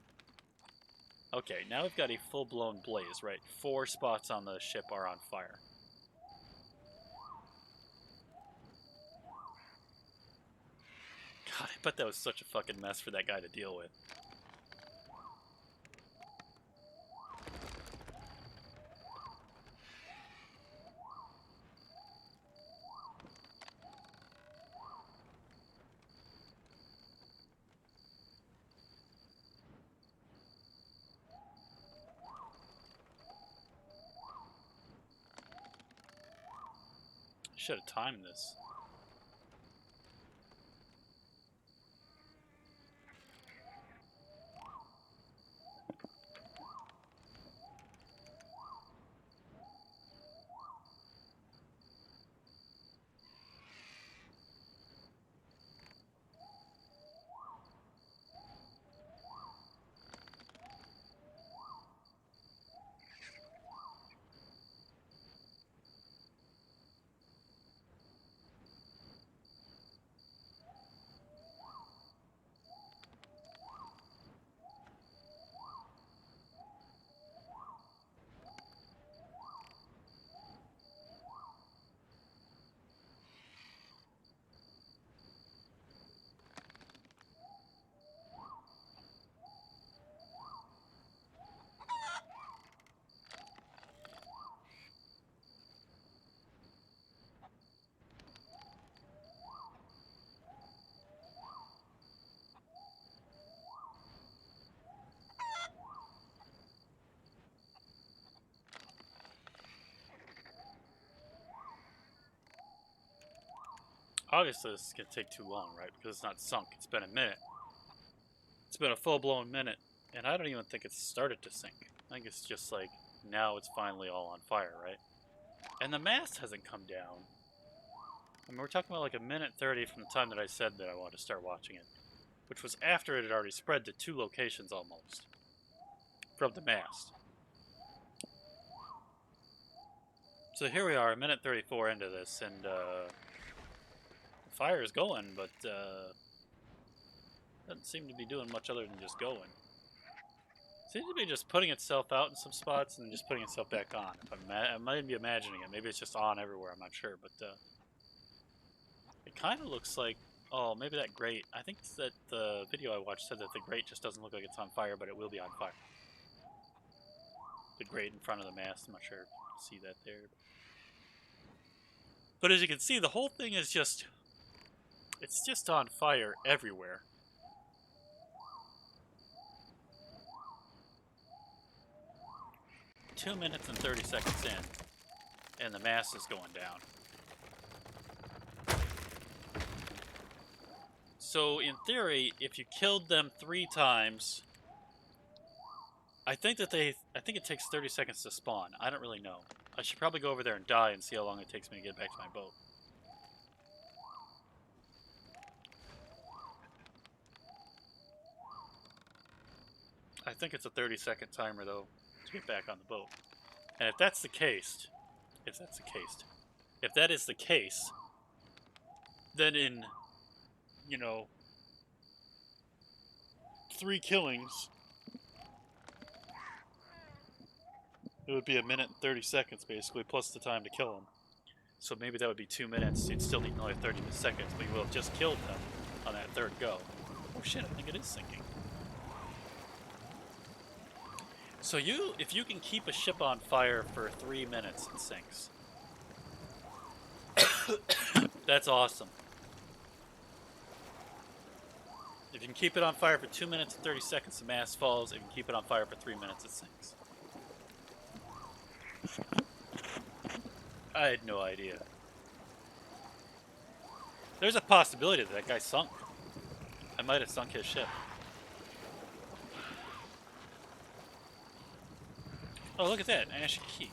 Okay, now we've got a full-blown blaze, right? 4 spots on the ship are on fire. God, I bet that was such a fucking mess for that guy to deal with. Should have timed this. Obviously, this is going to take too long, right? Because it's not sunk. It's been a minute. It's been a full-blown minute. And I don't even think it's started to sink. I think it's just like, now it's finally all on fire, right? And the mast hasn't come down. I mean, we're talking about like a minute 30 from the time that I said that I wanted to start watching it. Which was after it had already spread to 2 locations almost. From the mast. So here we are, a minute 34 into this, and the fire is going, but doesn't seem to be doing much other than just going. Seems to be just putting itself out in some spots and just putting itself back on. If I might be imagining it. Maybe it's just on everywhere. I'm not sure, but it kind of looks like. Oh, maybe that grate. I think that the video I watched said that the grate just doesn't look like it's on fire, but it will be on fire. The grate in front of the mast. I'm not sure if you can see that there. But as you can see, the whole thing is just. It's just on fire everywhere. Two minutes and 30 seconds in, and the mast is going down. So in theory, if you killed them 3 times, I think it takes 30 seconds to spawn. I don't really know. I should probably go over there and die and see how long it takes me to get back to my boat. I think it's a 30-second timer though to get back on the boat. And if that is the case, then in, 3 killings, it would be a minute and 30 seconds basically, plus the time to kill them. So maybe that would be 2 minutes. You'd still need another 30 seconds, but you will have just killed them on that 3rd go. Oh shit, I think it is sinking. So if you can keep a ship on fire for 3 minutes, it sinks. That's awesome. If you can keep it on fire for 2 minutes and 30 seconds, the mast falls. If you can keep it on fire for 3 minutes, it sinks. I had no idea. There's a possibility that guy sunk. I might have sunk his ship. Oh, look at that, an ashen key.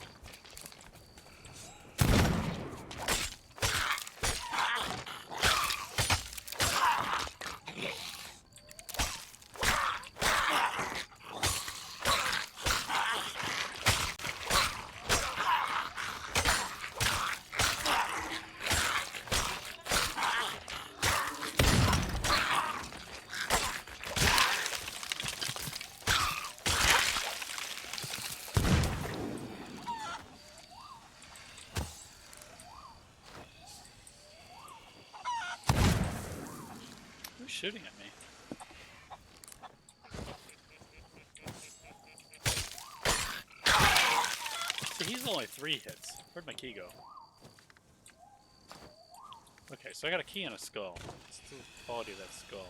Shooting at me. So he's only 3 hits. Where'd my key go? Okay, so I got a key and a skull. What's the quality of that skull?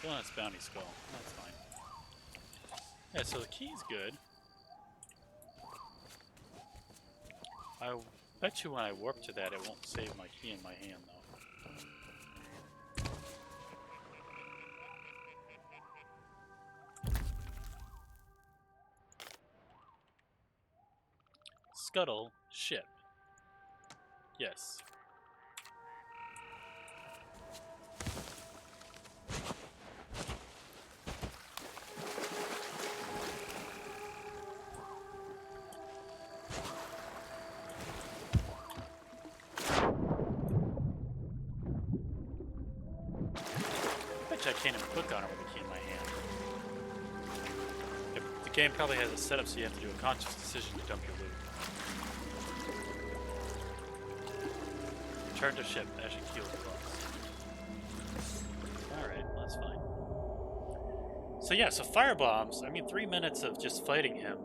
Well, that's bounty skull. That's fine. Yeah, so the key's good. I bet you when I warp to that, it won't save my key in my hand, though. Scuttle ship. Yes. I bet you I can't even click on it with the key in my hand. The game probably has a setup so you have to do a conscious decision to dump your loot. Return to ship. Ashen keel close. Alright, well, that's fine. So yeah, so firebombs, I mean 3 minutes of just fighting him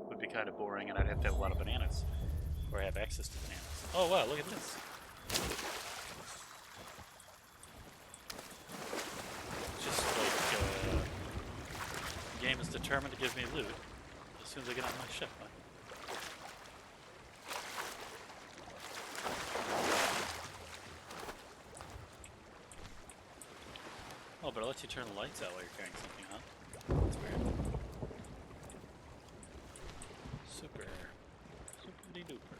would be kind of boring and I'd have to have a lot of bananas. Or have access to bananas. Oh wow, look at this. Just like, the game is determined to give me loot as soon as I get on my ship. Huh? but it lets you turn the lights out while you're carrying something, huh? That's weird. Super. Super duper.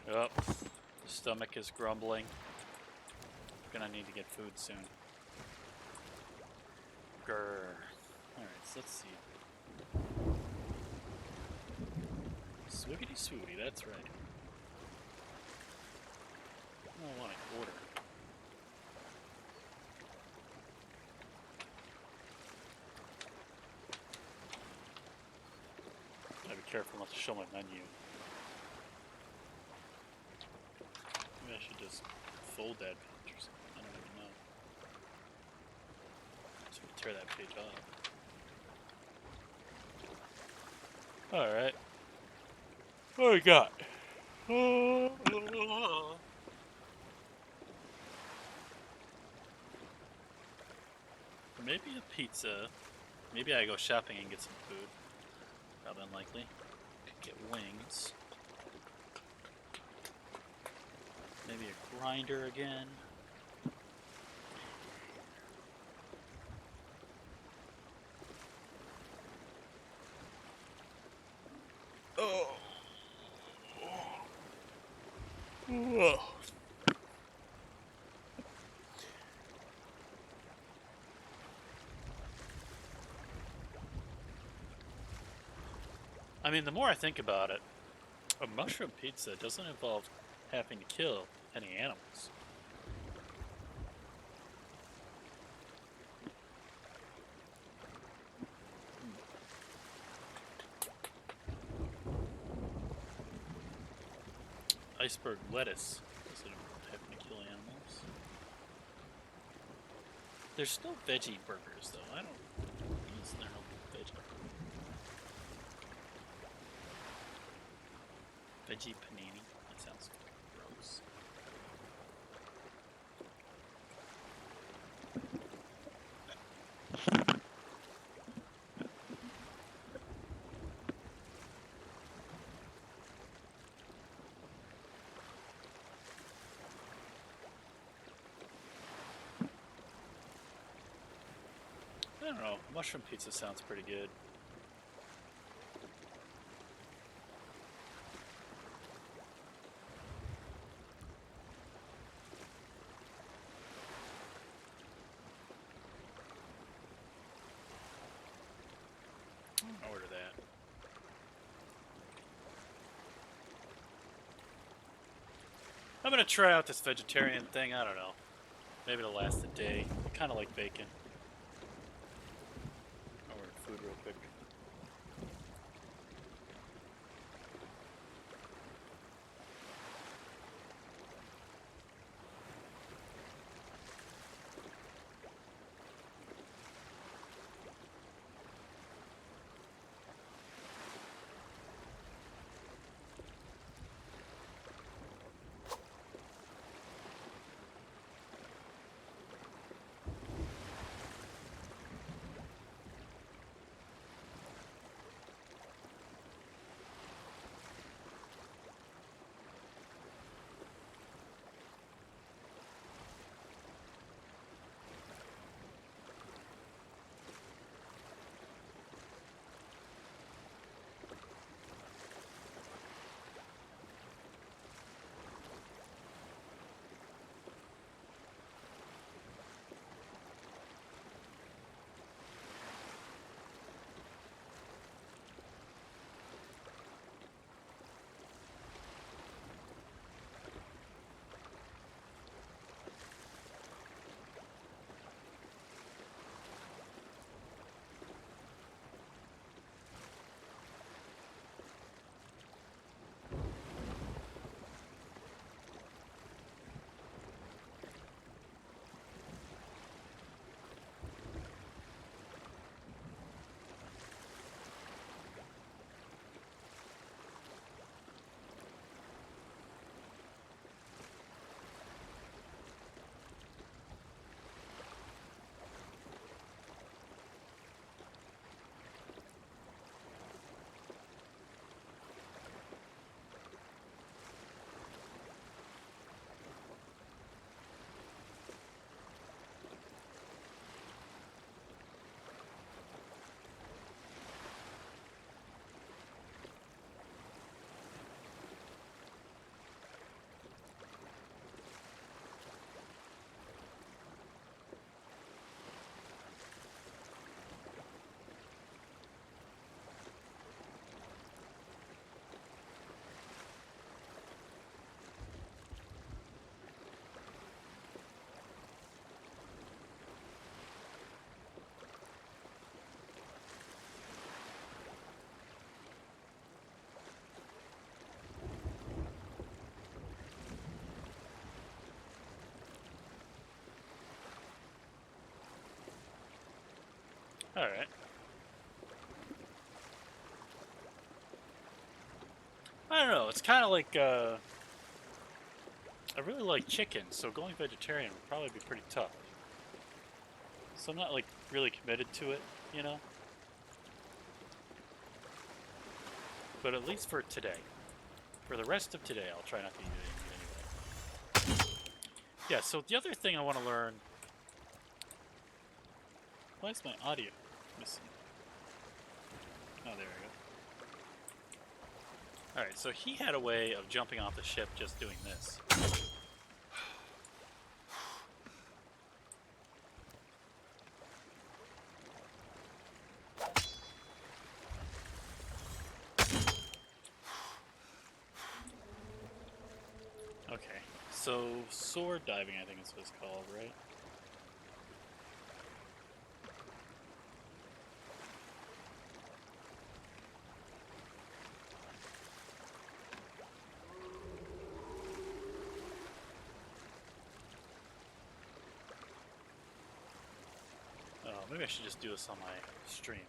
Oh, the stomach is grumbling. Gonna need to get food soon. Grrr. Alright, so let's see. Swigotty swooty, that's right. I want to order. Gotta be careful not to show my menu. Maybe I should just fold that page or something. I don't even know. So we tear that page off. Alright. What do we got? Maybe a pizza. Maybe I go shopping and get some food. Probably unlikely. Could get wings. Maybe a grinder again. Oh. Whoa. I mean, the more I think about it, a mushroom pizza doesn't involve having to kill any animals. Iceberg lettuce doesn't have to kill animals. There's still veggie burgers, though. I don't. Is there no veggie? Veggie panini? That sounds gross. I don't know. Mushroom pizza sounds pretty good. I'll order that. I'm gonna try out this vegetarian thing. I don't know. Maybe it'll last a day. I kind of like bacon. I'll order food real quick. Alright. I don't know, it's kind of like, I really like chicken, so going vegetarian would probably be pretty tough. So I'm not, like, really committed to it, you know? But at least for today. For the rest of today, I'll try not to eat it anyway. Yeah, so the other thing I want to learn... Why is my audio missing? Oh, there we go. Alright, so he had a way of jumping off the ship just doing this. Okay, so sword diving I think is what it's called, right? Oh, maybe I should just do this on my stream.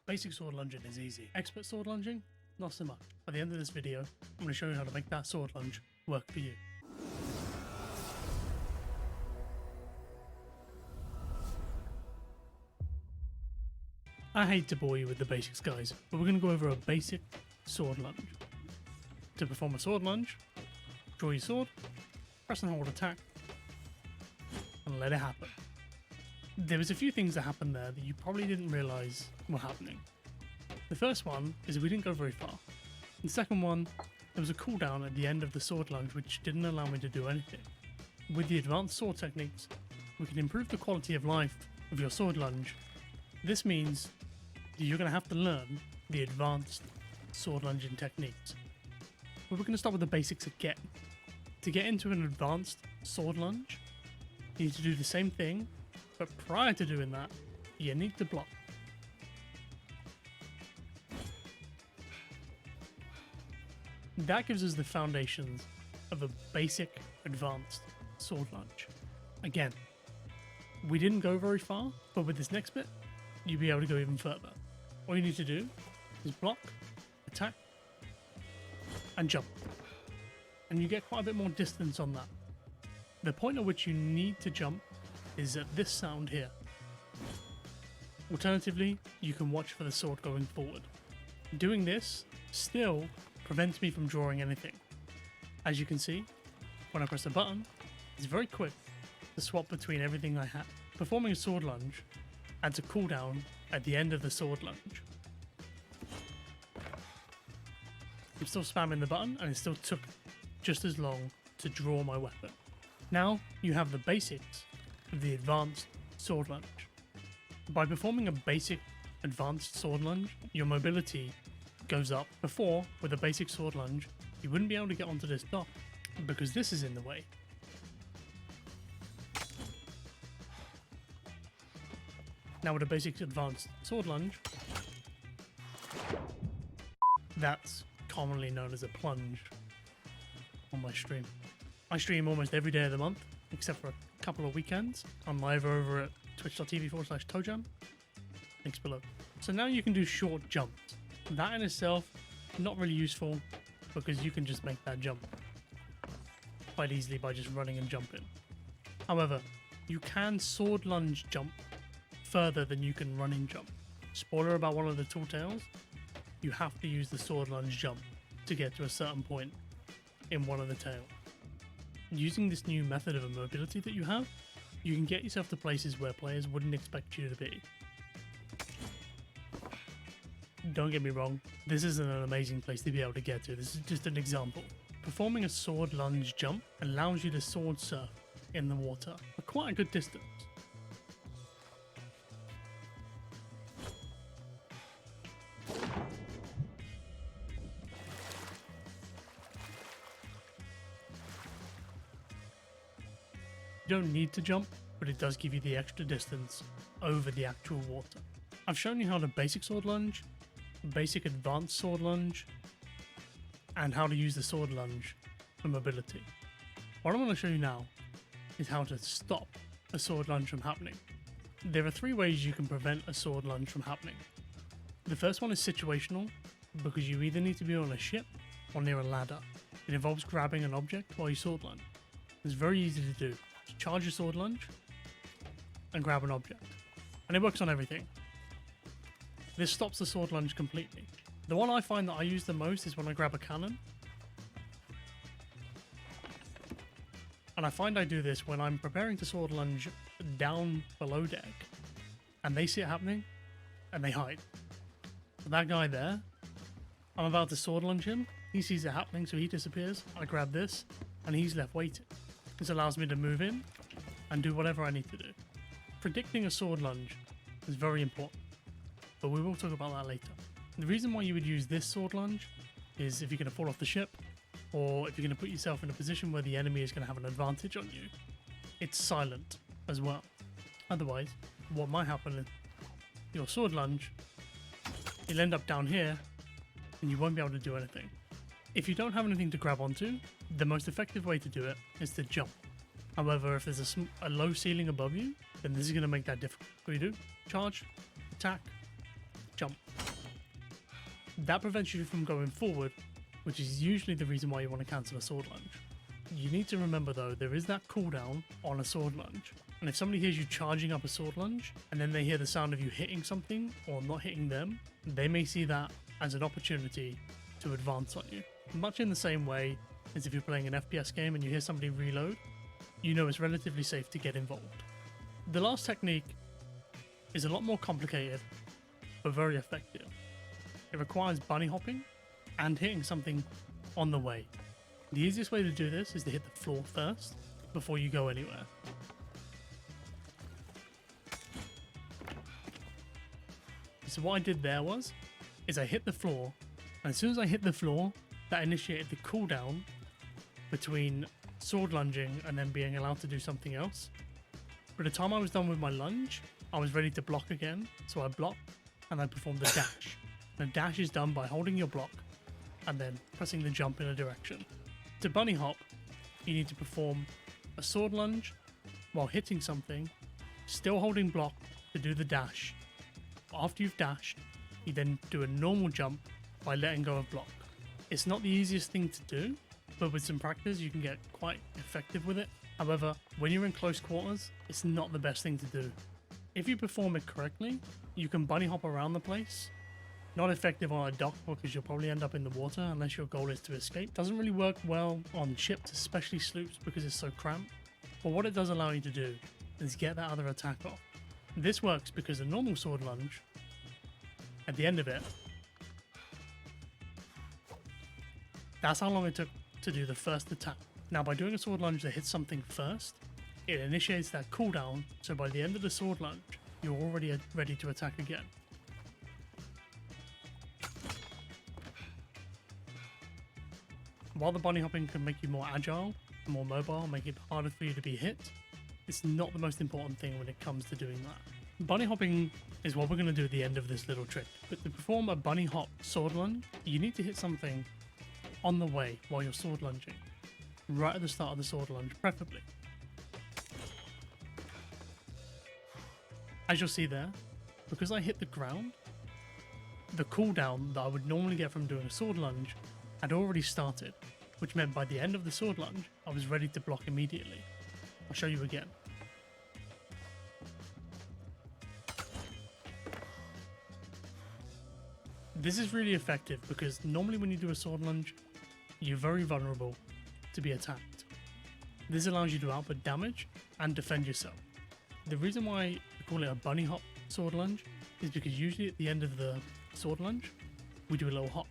Basic sword lunging is easy. Expert sword lunging, not so much. At the end of this video, I'm going to show you how to make that sword lunge work for you. I hate to bore you with the basics, guys, but we're going to go over a basic sword lunge. To perform a sword lunge, draw your sword, press and hold attack, and let it happen. There was a few things that happened there that you probably didn't realise were happening. The first one is we didn't go very far. The second one, there was a cooldown at the end of the sword lunge which didn't allow me to do anything. With the advanced sword techniques, we can improve the quality of life of your sword lunge. This means that you're going to have to learn the advanced sword lunging techniques. But we're going to start with the basics again. To get into an advanced sword lunge, you need to do the same thing, but prior to doing that, you need to block. That gives us the foundations of a basic advanced sword lunge. Again, we didn't go very far, but with this next bit, you'll be able to go even further. All you need to do is block, attack, and jump. And you get quite a bit more distance on that. The point at which you need to jump is at this sound here. Alternatively, you can watch for the sword going forward. Doing this still prevents me from drawing anything. As you can see, when I press a button, it's very quick to swap between everything I have. Performing a sword lunge adds a cooldown at the end of the sword lunge. I'm still spamming the button and it still took just as long to draw my weapon. Now you have the basics of the advanced sword lunge. By performing a basic advanced sword lunge, your mobility goes up. Before, with a basic sword lunge, you wouldn't be able to get onto this dock because this is in the way. Now with a basic advanced sword lunge, that's commonly known as a plunge on my stream. I stream almost every day of the month, except for a couple of weekends. I'm live over at twitch.tv/Tojam. Links below. So now you can do short jumps. That in itself, not really useful because you can just make that jump quite easily by just running and jumping. However, you can sword lunge jump further than you can run and jump. Spoiler about one of the tall tales, you have to use the sword lunge jump to get to a certain point in one of the tails. Using this new method of immobility that you have, you can get yourself to places where players wouldn't expect you to be. Don't get me wrong, this isn't an amazing place to be able to get to, this is just an example. Performing a sword lunge jump allows you to sword surf in the water for quite a good distance. You don't need to jump, but it does give you the extra distance over the actual water. I've shown you how to basic sword lunge, basic advanced sword lunge, and how to use the sword lunge for mobility. What I want to show you now is how to stop a sword lunge from happening. There are 3 ways you can prevent a sword lunge from happening. The first one is situational, because you either need to be on a ship or near a ladder. It involves grabbing an object while you sword lunge. It's very easy to do. Just charge your sword lunge and grab an object. And it works on everything. This stops the sword lunge completely. The one I find that I use the most is when I grab a cannon. And I find I do this when I'm preparing to sword lunge down below deck, and they see it happening, and they hide. So that guy there, I'm about to sword lunge him, he sees it happening, so he disappears. I grab this, and he's left waiting. This allows me to move in and do whatever I need to do. Predicting a sword lunge is very important, but we will talk about that later. The reason why you would use this sword lunge is if you're going to fall off the ship, or if you're going to put yourself in a position where the enemy is going to have an advantage on you. It's silent as well. Otherwise, what might happen is your sword lunge, you'll end up down here and you won't be able to do anything. If you don't have anything to grab onto, the most effective way to do it is to jump. However, if there's a low ceiling above you, then this is going to make that difficult. What do you do? Charge, attack, jump. That prevents you from going forward, which is usually the reason why you want to cancel a sword lunge. You need to remember though, there is that cooldown on a sword lunge. And if somebody hears you charging up a sword lunge, and then they hear the sound of you hitting something or not hitting them, they may see that as an opportunity to advance on you. Much in the same way as if you're playing an FPS game and you hear somebody reload, you know it's relatively safe to get involved. The last technique is a lot more complicated, but very effective. It requires bunny hopping and hitting something on the way. The easiest way to do this is to hit the floor first before you go anywhere. So what I did there is I hit the floor, and as soon as I hit the floor, that initiated the cooldown between sword lunging and then being allowed to do something else. By the time I was done with my lunge, I was ready to block again, so I blocked and I performed the dash. The dash is done by holding your block and then pressing the jump in a direction. To bunny hop, you need to perform a sword lunge while hitting something, still holding block to do the dash. After you've dashed, you then do a normal jump by letting go of block. It's not the easiest thing to do, but with some practice you can get quite effective with it. However, when you're in close quarters, it's not the best thing to do. If you perform it correctly, you can bunny hop around the place. Not effective on a dock because you'll probably end up in the water unless your goal is to escape. Doesn't really work well on ships, especially sloops, because it's so cramped. But what it does allow you to do is get that other attack off. This works because a normal sword lunge, at the end of it, that's how long it took to do the first attack. Now by doing a sword lunge that hits something first, it initiates that cooldown, so by the end of the sword lunge, you're already ready to attack again. While the bunny hopping can make you more agile, more mobile, make it harder for you to be hit, it's not the most important thing when it comes to doing that. Bunny hopping is what we're going to do at the end of this little trick. But to perform a bunny hop sword lunge, you need to hit something on the way while you're sword lunging. Right at the start of the sword lunge, preferably. As you'll see there, because I hit the ground, the cooldown that I would normally get from doing a sword lunge had already started, which meant by the end of the sword lunge, I was ready to block immediately. I'll show you again. This is really effective because normally when you do a sword lunge, you're very vulnerable to be attacked. This allows you to output damage and defend yourself. The reason why I call it a bunny hop sword lunge is because usually at the end of the sword lunge, we do a little hop.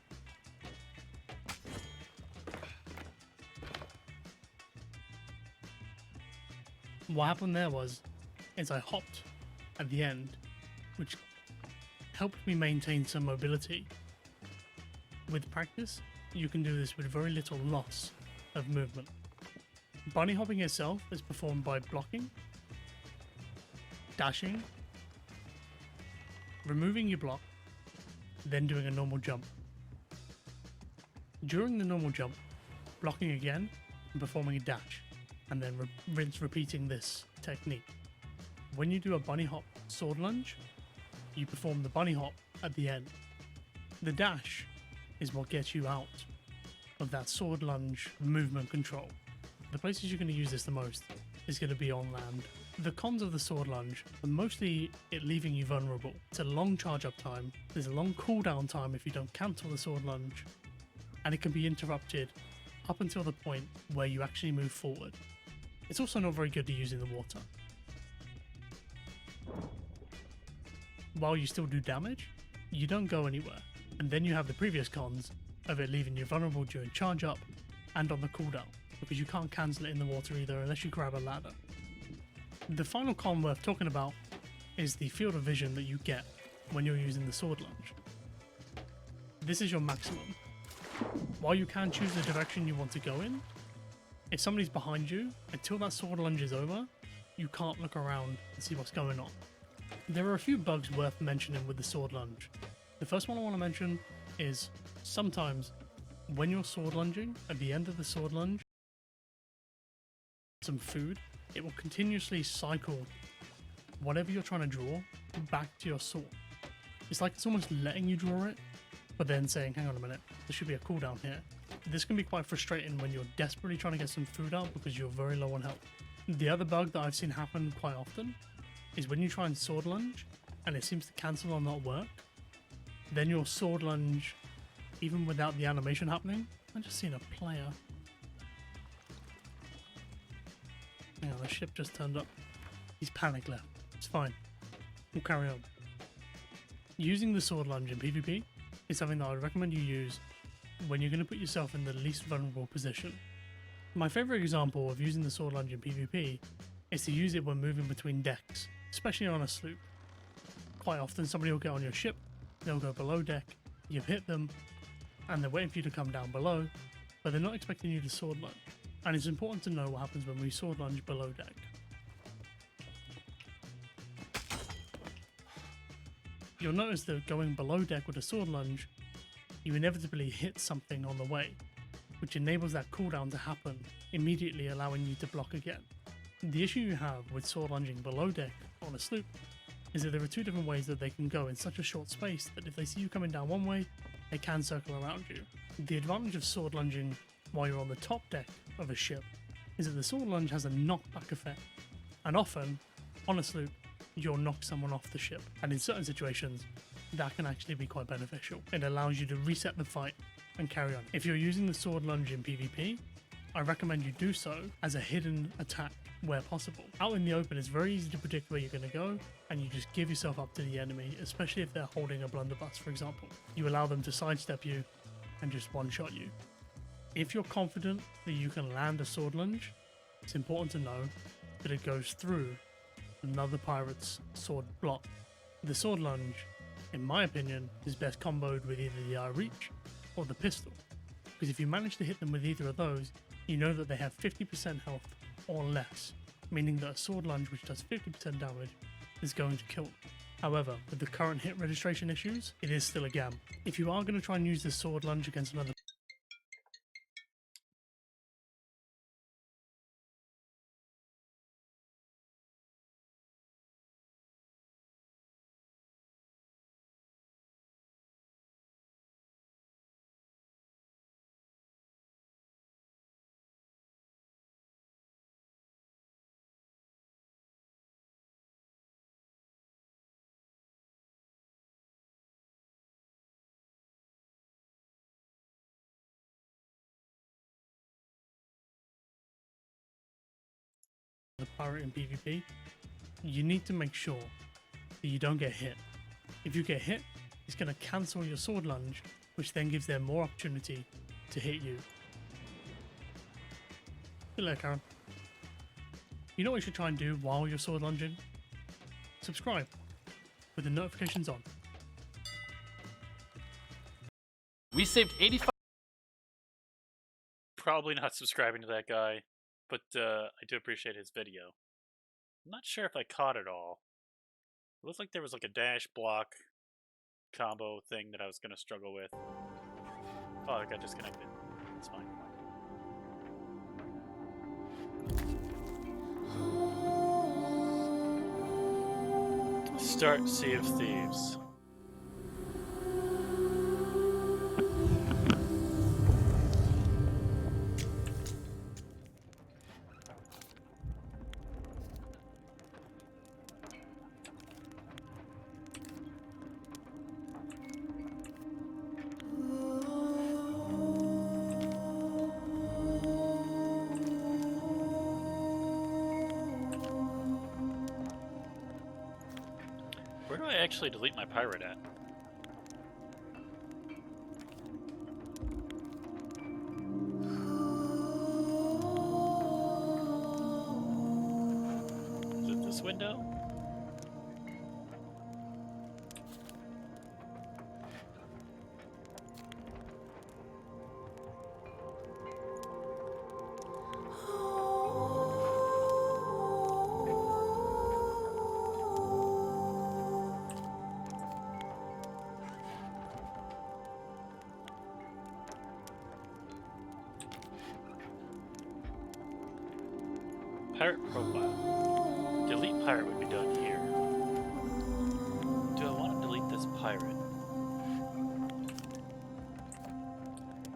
What happened there is I hopped at the end, which helped me maintain some mobility. With practice, you can do this with very little loss of movement. Bunny hopping itself is performed by blocking, dashing, removing your block, then doing a normal jump. During the normal jump, blocking again and performing a dash, and then rinse repeating this technique. When you do a bunny hop sword lunge, you perform the bunny hop at the end. The dash is what gets you out of that sword lunge movement control. The places you're going to use this the most is going to be on land. The cons of the sword lunge are mostly it leaving you vulnerable. It's a long charge up time, there's a long cooldown time if you don't cancel the sword lunge, and it can be interrupted up until the point where you actually move forward. It's also not very good to use in the water. While you still do damage, you don't go anywhere, and then you have the previous cons of it leaving you vulnerable during charge up and on the cooldown, because you can't cancel it in the water either unless you grab a ladder. The final con worth talking about is the field of vision that you get when you're using the sword lunge. This is your maximum. While you can choose the direction you want to go in, if somebody's behind you, until that sword lunge is over, you can't look around and see what's going on. There are a few bugs worth mentioning with the sword lunge. The first one I want to mention is sometimes when you're sword lunging, at the end of the sword lunge, some food, it will continuously cycle whatever you're trying to draw back to your sword. It's like it's almost letting you draw it, but then saying, hang on a minute, there should be a cooldown here. This can be quite frustrating when you're desperately trying to get some food out because you're very low on health. The other bug that I've seen happen quite often is when you try and sword lunge and it seems to cancel or not work, then your sword lunge, even without the animation happening, I've just seen a player. Hang on, the ship just turned up. He's panic left. It's fine. We'll carry on. Using the sword lunge in PvP is something that I would recommend you use when you're going to put yourself in the least vulnerable position. My favourite example of using the sword lunge in PvP is to use it when moving between decks, especially on a sloop. Quite often somebody will get on your ship, they'll go below deck, you've hit them, and they're waiting for you to come down below, but they're not expecting you to sword lunge. And it's important to know what happens when we sword lunge below deck. You'll notice that going below deck with a sword lunge, you inevitably hit something on the way, which enables that cooldown to happen, immediately allowing you to block again. The issue you have with sword lunging below deck on a sloop is that there are two different ways that they can go in such a short space that if they see you coming down one way, they can circle around you. The advantage of sword lunging while you're on the top deck of a ship is that the sword lunge has a knockback effect, and often, on a sloop, you'll knock someone off the ship, and in certain situations, that can actually be quite beneficial. It allows you to reset the fight and carry on. If you're using the sword lunge in PvP, I recommend you do so as a hidden attack where possible. Out in the open, it's very easy to predict where you're going to go, and you just give yourself up to the enemy, especially if they're holding a blunderbuss, for example. You allow them to sidestep you and just one-shot you. If you're confident that you can land a sword lunge, it's important to know that it goes through another pirate's sword block. The sword lunge, in my opinion, is best comboed with either the eye reach or the pistol, because if you manage to hit them with either of those, you know that they have 50% health or less, meaning that a sword lunge which does 50% damage is going to kill them. However, with the current hit registration issues, it is still a gam. If you are going to try and use the sword lunge against another a pirate in PvP, you need to make sure that you don't get hit. If you get hit, it's going to cancel your sword lunge, which then gives them more opportunity to hit you. Good luck, Karen. You know what you should try and do while you're sword lunging? Subscribe with the notifications on. We saved 85. Probably not subscribing to that guy, but I do appreciate his video. I'm not sure if I caught it all. It looks like there was like a dash block combo thing that I was going to struggle with. Oh, I got disconnected. It's fine. Start Sea of Thieves. Where do I actually delete my pirate at? Is it this window? Pirate profile. Delete pirate would be done here. Do I want to delete this pirate?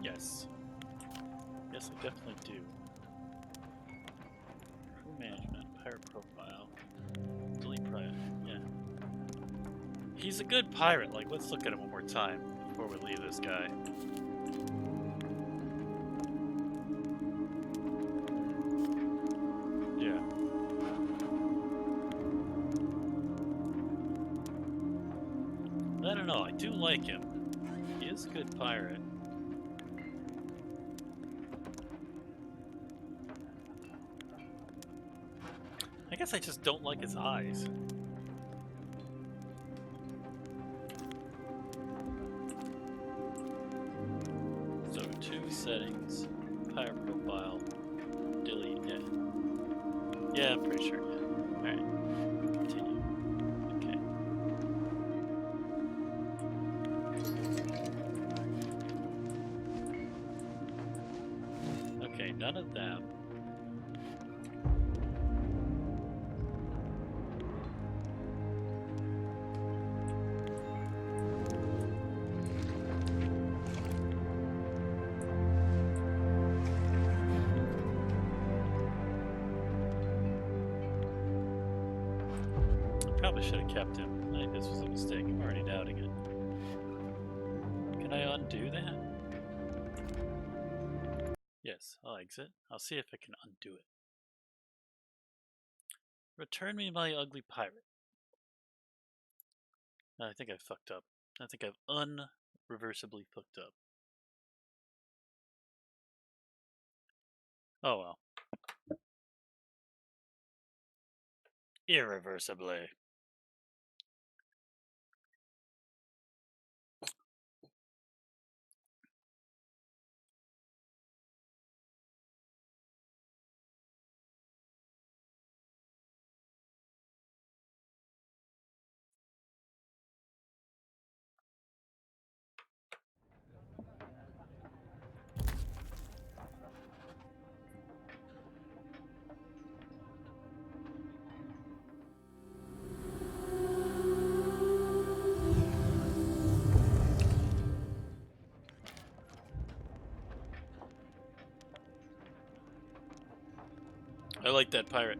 Yes. Yes, I definitely do. Crew management, pirate profile. Delete pirate, yeah. He's a good pirate, like, let's look at him one more time before we leave this guy. I don't know, I do like him. He is a good pirate. I guess I just don't like his eyes. So, 2 settings. Pirate profile. Delete, yeah. Yeah, I'm pretty sure, yeah. Alright. Continue. Okay. Okay, none of them. Probably should have kept him. I think this was a mistake. I'm already doubting it. Can I undo that? Yes, I'll exit. I'll see if I can undo it. Return me my ugly pirate. I think I fucked up. I think I've unreversibly fucked up. Oh well. Irreversibly. I like that pirate.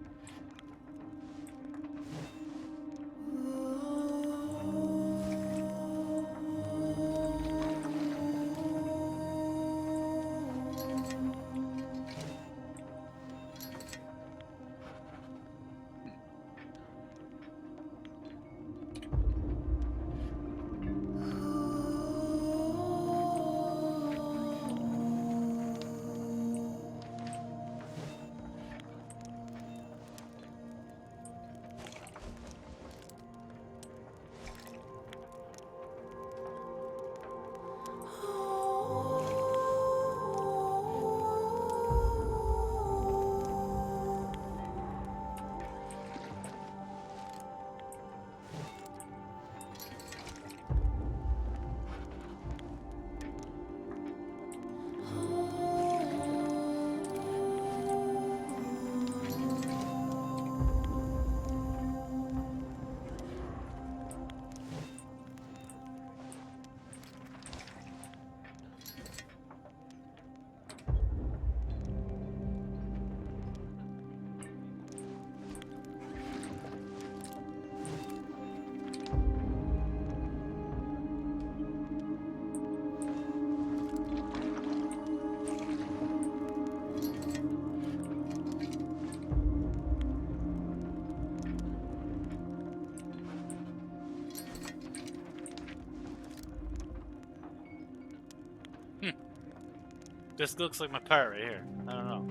This looks like my pirate right here. I don't know.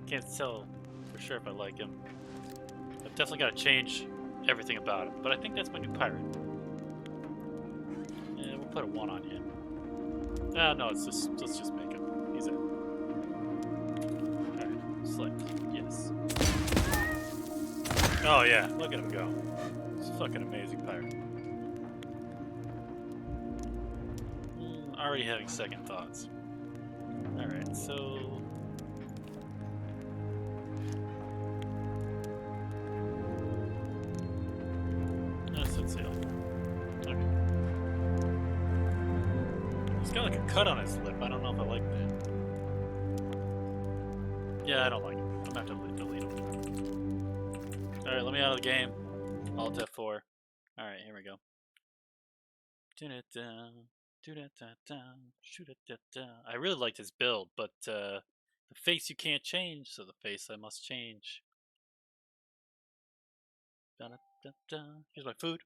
Can't tell for sure if I like him. I've definitely got to change everything about him, but I think that's my new pirate. Yeah, we'll put a 1 on him. Ah, no, let's just make him. He's in. Alright, select. Yes. Oh yeah, look at him go. He's a fucking amazing pirate. Already having second thoughts. Alright, so... Let's set sail. Okay. He's got like a cut on his lip. I don't know if I like that. Yeah, I don't like it. I'm gonna have to delete him. Alright, let me out of the game. Alt F4. Alright, here we go. I really liked his build, but the face you can't change, so the face I must change. Here's my food.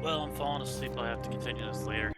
Well, I'm falling asleep. I'll have to continue this later.